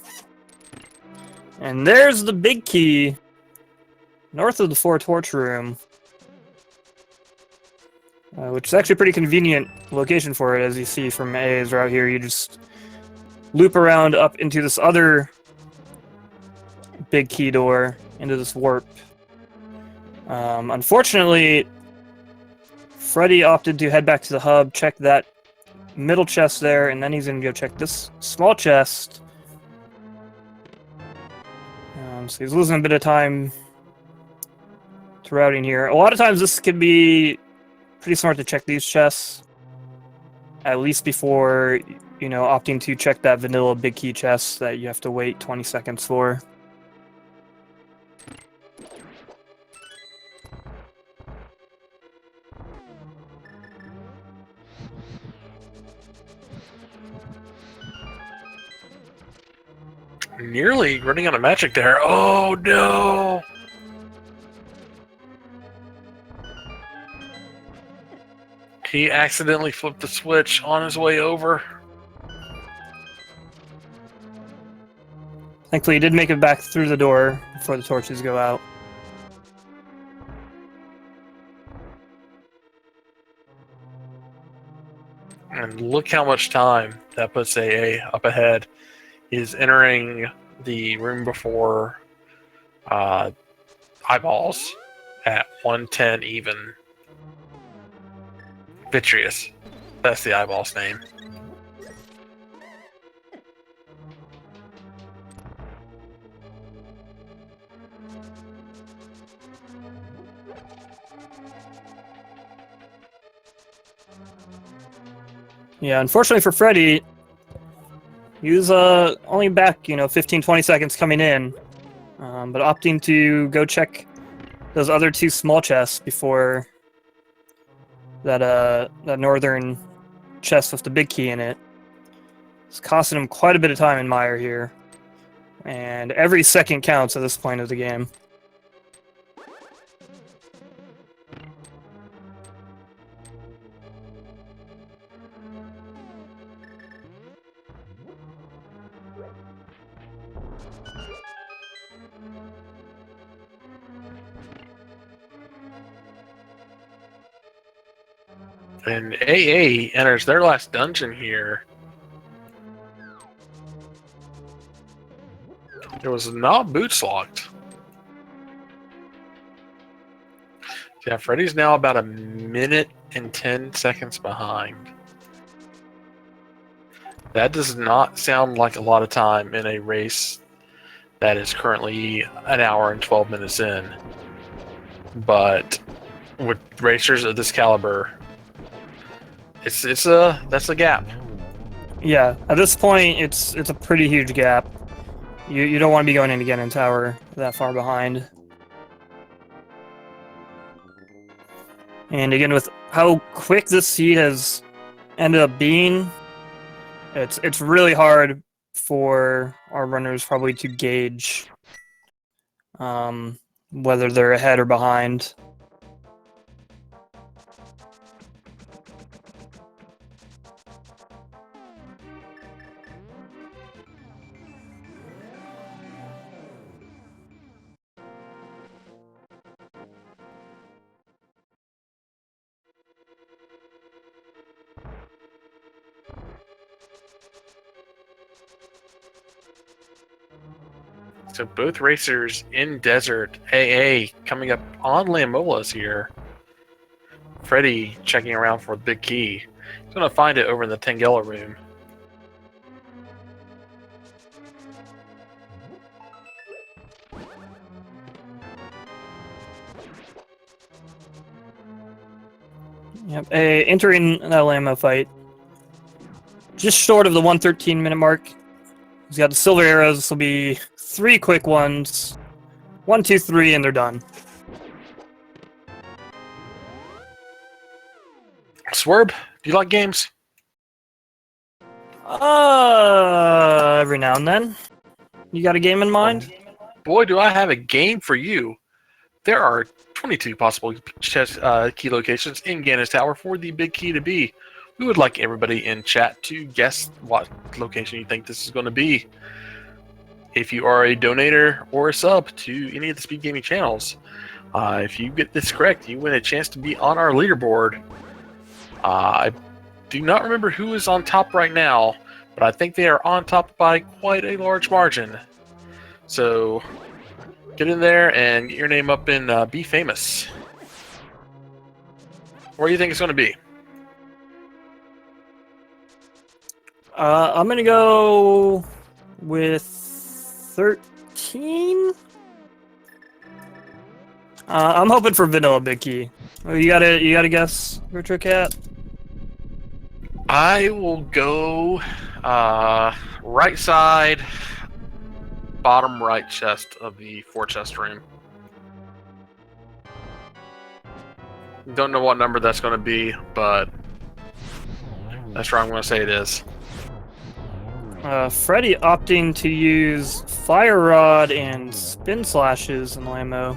And there's the big key north of the 4-torch room. Which is actually a pretty convenient location for it, as you see from A's route here. You just loop around up into this other big key door, into this warp. Unfortunately, Freddie opted to head back to the hub, check that middle chest there, and then he's going to go check this small chest. So he's losing a bit of time to routing here. A lot of times this could be pretty smart to check these chests, at least before, you know, opting to check that vanilla big key chest that you have to wait 20 seconds for. Nearly running out of magic there. Oh no! He accidentally flipped the switch on his way over. Thankfully, he did make it back through the door before the torches go out. And look how much time that puts AA up ahead. He's entering the room before eyeballs at 110 even. Vitreous. That's the eyeball's name. Yeah, unfortunately for Freddeh, he was only back, 15, 20 seconds coming in, but opting to go check those other two small chests before that northern chest with the big key in it. It's costing him quite a bit of time in Mire here, and every second counts at this point of the game. And AA enters their last dungeon here. It was not boots locked. Yeah, Freddie's now about 1 minute and 10 seconds behind. That does not sound like a lot of time in a race that is currently 1 hour and 12 minutes in. But with racers of this caliber, that's a gap. Yeah, at this point, it's a pretty huge gap. You don't want to be going in again in tower that far behind. And again, with how quick this seed has ended up being, it's really hard for our runners probably to gauge whether they're ahead or behind. So both racers in desert. AA coming up on Lambolas here. Freddeh checking around for the big key. He's going to find it over in the Tangela room. Yep, entering that Lambo fight. Just short of the 113-minute mark. He's got the silver arrows. This will be 3 quick ones. 1, 2, 3, and they're done. Swerb, do you like games? Every now and then. You got a game in mind? Boy, do I have a game for you. There are 22 possible chess, key locations in Gannis Tower for the big key to be. We would like everybody in chat to guess what location you think this is going to be. If you are a donator or a sub to any of the Speed Gaming channels, if you get this correct, you win a chance to be on our leaderboard. I do not remember who is on top right now, but I think they are on top by quite a large margin. So get in there and get your name up and be famous. Where do you think it's going to be? I'm going to go with 13. I'm hoping for vanilla big key. You got a guess, Retro Cat? I will go right side, bottom right chest of the 4-chest room. Don't know what number that's going to be, but that's where I'm going to say it is. Freddeh opting to use Fire Rod and Spin Slashes in Lambo.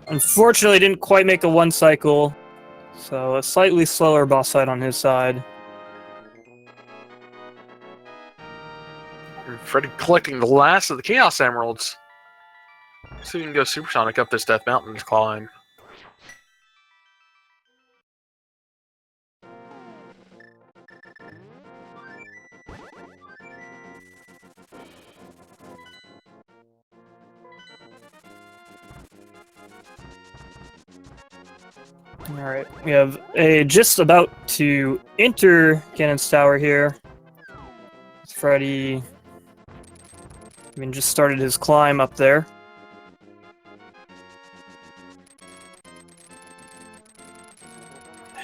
Unfortunately, didn't quite make a 1 cycle, so a slightly slower boss fight on his side. And Freddeh collecting the last of the Chaos Emeralds. So we can go Supersonic up this Death Mountain to climb. Alright, we have a just about to enter Cannon's Tower here. Freddeh just started his climb up there.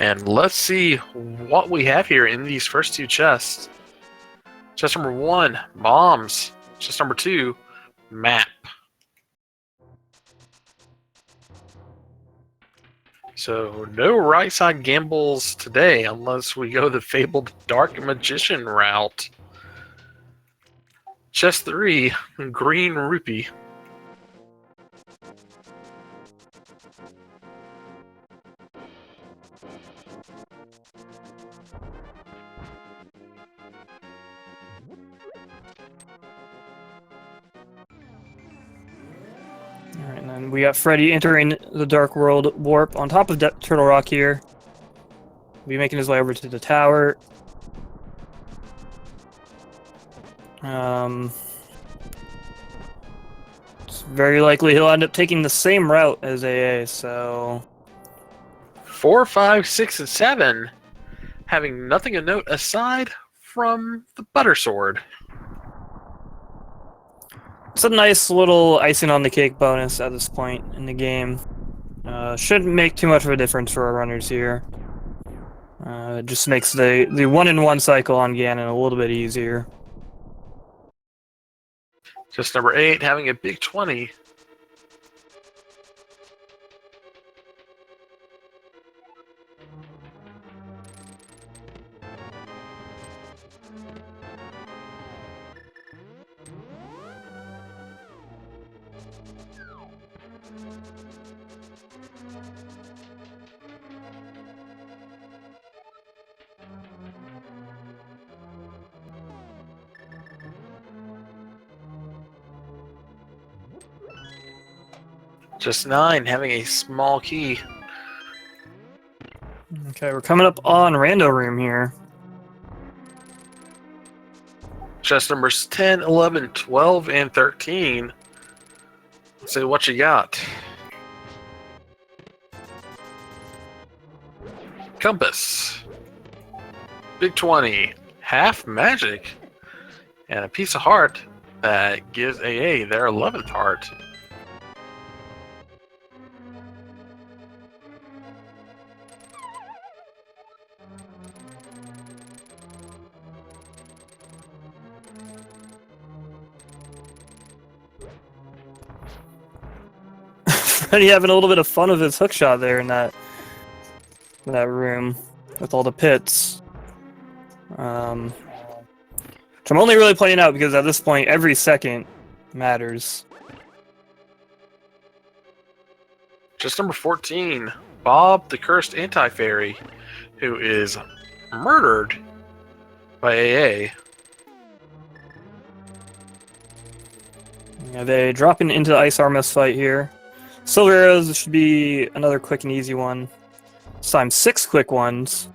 And let's see what we have here in these first two chests. Chest number 1, bombs. Chest number 2, map. So no right side gambles today unless we go the fabled Dark Magician route. Chest 3, green rupee. Alright, and then we got Freddeh entering the Dark World Warp on top of Turtle Rock here. He'll be making his way over to the tower. It's very likely he'll end up taking the same route as AA, so... 4, 5, 6, and 7 having nothing of note aside from the Butter Sword. It's a nice little icing on the cake bonus at this point in the game. Shouldn't make too much of a difference for our runners here. It just makes the 1-in-1 cycle on Ganon a little bit easier. Just number 8 having a big 20. Just 9 having a small key. Okay, we're coming up on Rando Room here. Chest numbers 10, 11, 12, and 13. Let's see what you got. Compass. Big 20. Half magic. And a piece of heart that gives AA their 11th heart. Freddeh having a little bit of fun with his hookshot there in that room with all the pits. Which I'm only really playing out because at this point every second matters. Just number 14, Bob the Cursed Anti-Fairy, who is murdered by AA. Yeah, they dropping into the Ice Armist fight here. Silver Arrows should be another quick and easy one. This time 6 quick ones.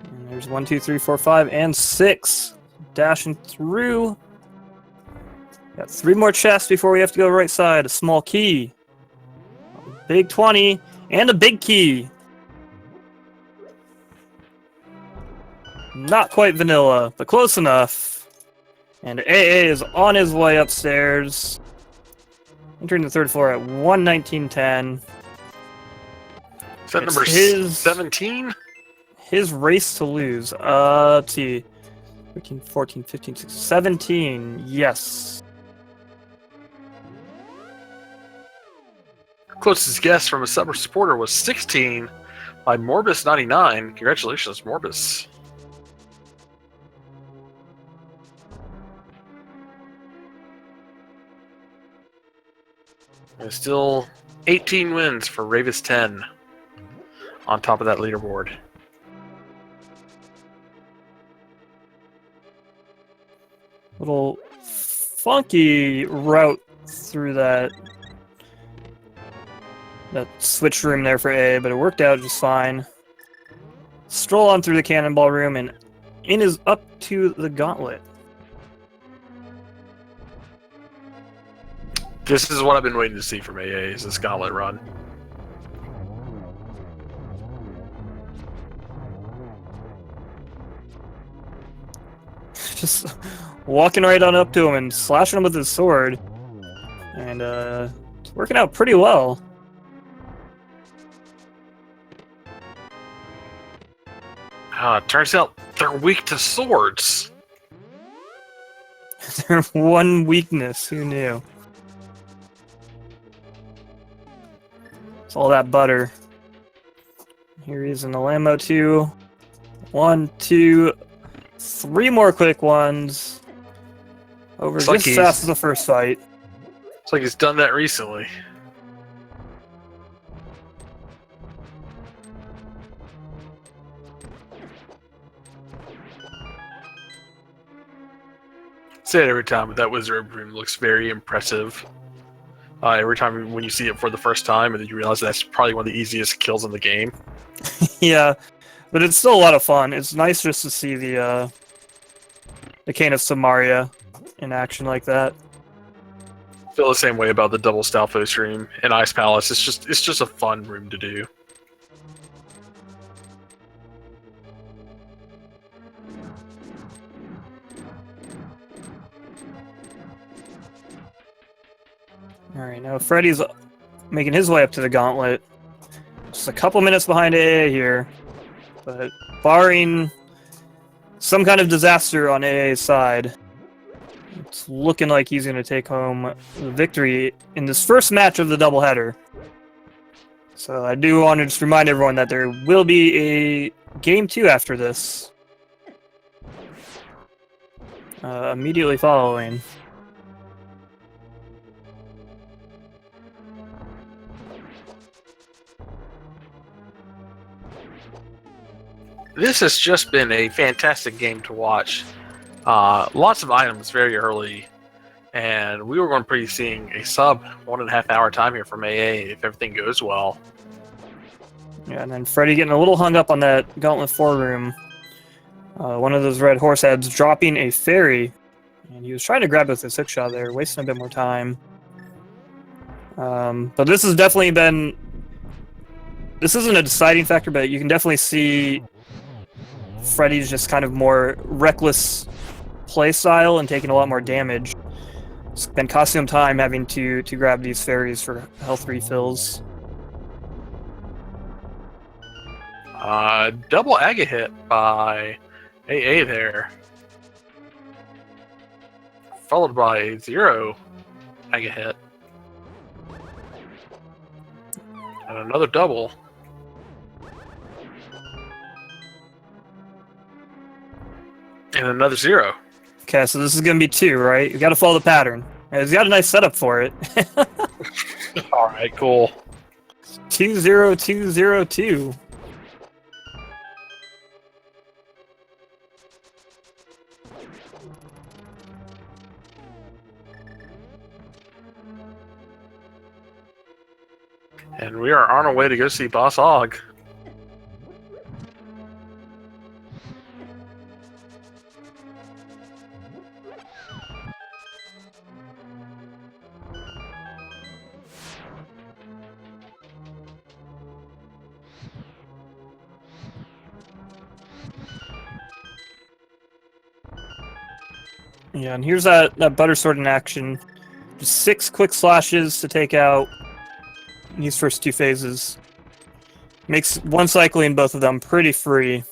And there's 1, 2, 3, 4, 5, and 6. Dashing through. Got 3 more chests before we have to go right side. A small key. A big 20. And a big key. Not quite vanilla, but close enough. And AA is on his way upstairs. Entering the 3rd floor at 1:19:10. Is that number 17? His race to lose. Let's see. 13, 14, 15, 16, 17. Yes. Closest guess from a summer supporter was 16 by Morbus99. Congratulations, Morbus. And still 18 wins for Ravis 10 on top of that leaderboard. Little funky route through that switch room there for A, but it worked out just fine. Stroll on through the cannonball room, and in is up to the gauntlet. This is what I've been waiting to see from AA, is this gauntlet run. Just walking right on up to him and slashing him with his sword. And it's working out pretty well. Turns out they're weak to swords. Their one weakness, who knew? It's all that butter. Here he is in the Lambo 2. 1, 2, 3 more quick ones. Over It's just like as fast as the first fight. It's like he's done that recently. Say it every time, but that wizard room looks very impressive. Every time when you see it for the first time, and then you realize that's probably one of the easiest kills in the game. Yeah, but it's still a lot of fun. It's nice just to see the Cane of Samaria in action like that. Feel the same way about the double Stalfos room in Ice Palace. It's just a fun room to do. Alright, now Freddie's making his way up to the gauntlet. Just a couple minutes behind AA here. But barring some kind of disaster on AA's side, it's looking like he's going to take home the victory in this first match of the doubleheader. So I do want to just remind everyone that there will be a Game 2 after this. Immediately following. This has just been a fantastic game to watch. Lots of items very early, and we were going to be seeing a sub 1.5 hour time here from AA if everything goes well. Yeah, and then Freddie getting a little hung up on that Gauntlet 4 room. One of those red horse heads dropping a fairy, and he was trying to grab it with his hookshot there, wasting a bit more time. But this has definitely been... This isn't a deciding factor, but you can definitely see Freddie's just kind of more reckless play style and taking a lot more damage. It's been costing him time having to grab these fairies for health refills. Double Aga hit by AA there. Followed by 0 Aga hit. And another double. And another 0. Okay, so this is going to be 2, right? You got to follow the pattern. He's got a nice setup for it. Alright, cool. 2-0-2-0-2. And we are on our way to go see Boss Og. Yeah, and here's that butter sword in action. Just 6 quick slashes to take out these first 2 phases. Makes one cycling both of them pretty free.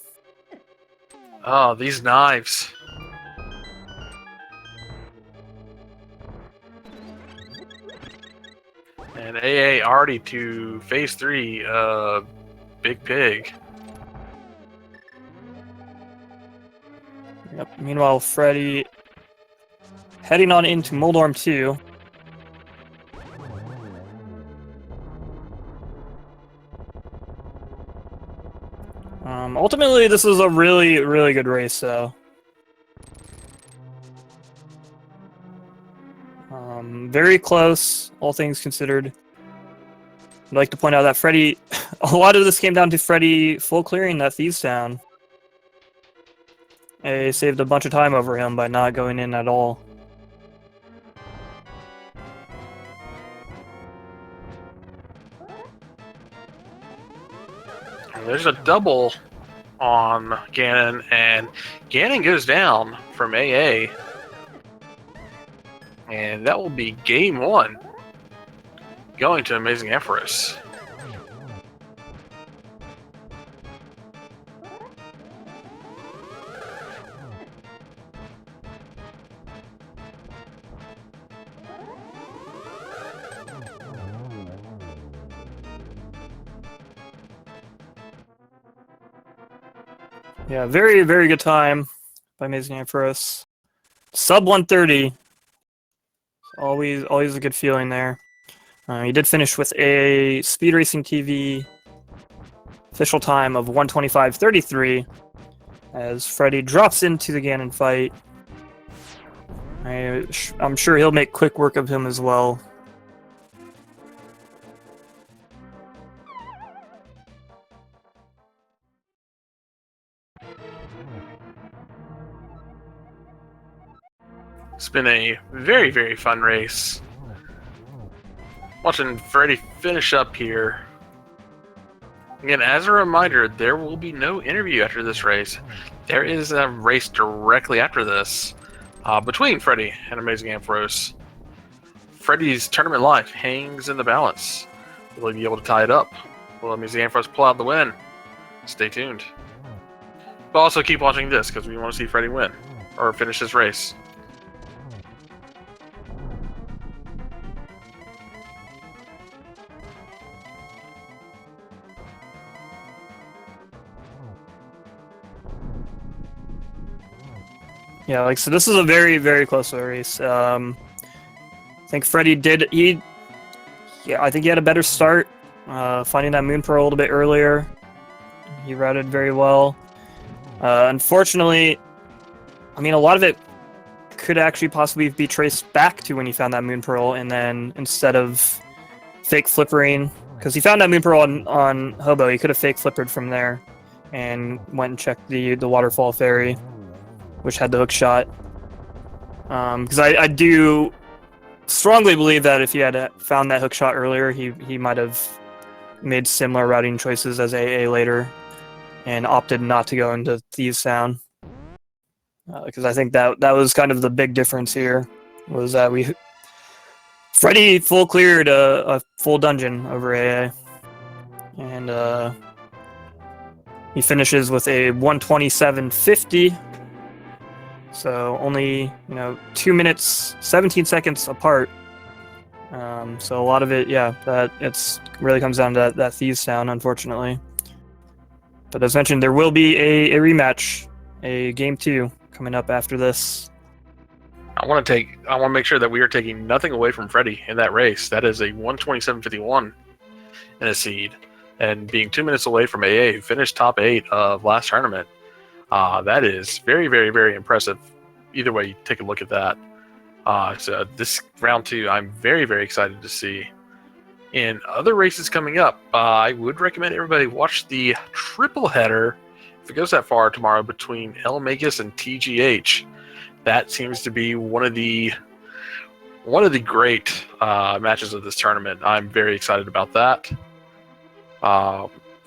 Oh, these knives. And AA already to phase 3, Big Pig. Yep. Meanwhile, Freddie heading on into Moldorm 2. Ultimately, this is a really, really good race, though. Very close, all things considered. I'd like to point out that Freddeh, a lot of this came down to Freddeh full clearing that Thieves Town. They saved a bunch of time over him by not going in at all. There's a double on Ganon, and Ganon goes down from AA. And that will be game 1, going to AmazingAmpharos. Yeah, very, very good time by AmazingAmpharos. Sub 130. Always a good feeling there. He did finish with a Speed Racing TV official time of 1:25:33 as Freddeh drops into the Ganon fight. I'm sure he'll make quick work of him as well. It's been a very, very fun race. Watching Freddeh finish up here. Again, as a reminder, there will be no interview after this race. There is a race directly after this between Freddeh and AmazingAmpharos. Freddeh's tournament life hangs in the balance. Will he be able to tie it up? Will AmazingAmpharos pull out the win? Stay tuned. But also keep watching this because we want to see Freddeh win or finish his race. Yeah, so this is a very, very close race. I think Freddeh did. I think he had a better start. Finding that Moon Pearl a little bit earlier, he routed very well. Unfortunately, I mean, a lot of it could actually possibly be traced back to when he found that Moon Pearl, and then instead of fake flippering, because he found that Moon Pearl on Hobo, he could have fake flippered from there, and went and checked the Waterfall Ferry, which had the hook shot. Because I do strongly believe that if he had found that hook shot earlier, he might have made similar routing choices as AA later, and opted not to go into Thieves Town. Because I think that was kind of the big difference here, was that Freddeh full cleared a full dungeon over AA, and he finishes with a 1:27:50. So only 2 minutes 17 seconds apart. So a lot of it, that really comes down to that Thieves Town, unfortunately. But as mentioned, there will be a rematch, a game 2 coming up after this. I want to make sure that we are taking nothing away from Freddeh in that race. That is a 1:27:51 in a seed, and being 2 minutes away from AA, who finished top 8 of last tournament. That is very, very, very impressive. Either way, you take a look at that. So this round 2, I'm very, very excited to see. In other races coming up, I would recommend everybody watch the triple header, if it goes that far, tomorrow between El Magus and TGH. That seems to be one of the great matches of this tournament. I'm very excited about that.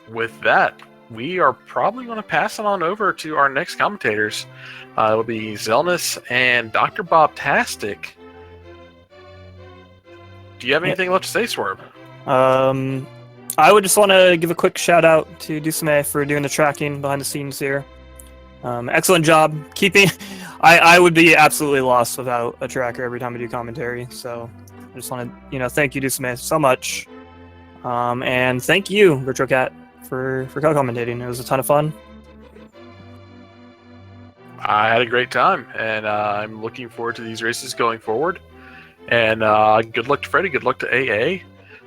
With that, we are probably going to pass it on over to our next commentators. It'll be Zelnus and Dr. Bobtastic. Do you have anything left to say, Swerve? I would just want to give a quick shout out to Dusame for doing the tracking behind the scenes here. Excellent job keeping. I would be absolutely lost without a tracker every time I do commentary. So I just want to thank you, Dusame, so much. And thank you, RetroCat, for co-commentating. It was a ton of fun. I had a great time, and I'm looking forward to these races going forward. And good luck to Freddeh, good luck to AA.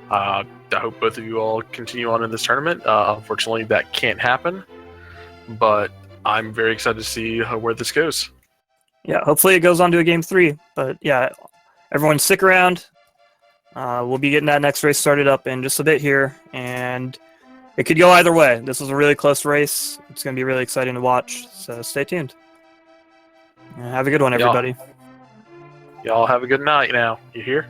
I hope both of you all continue on in this tournament. Unfortunately, that can't happen, but I'm very excited to see where this goes. Yeah, hopefully it goes on to a game 3. But yeah, everyone stick around. We'll be getting that next race started up in just a bit here, and it could go either way. This was a really close race. It's going to be really exciting to watch, so stay tuned. Have a good one, everybody. Y'all have a good night now. You hear?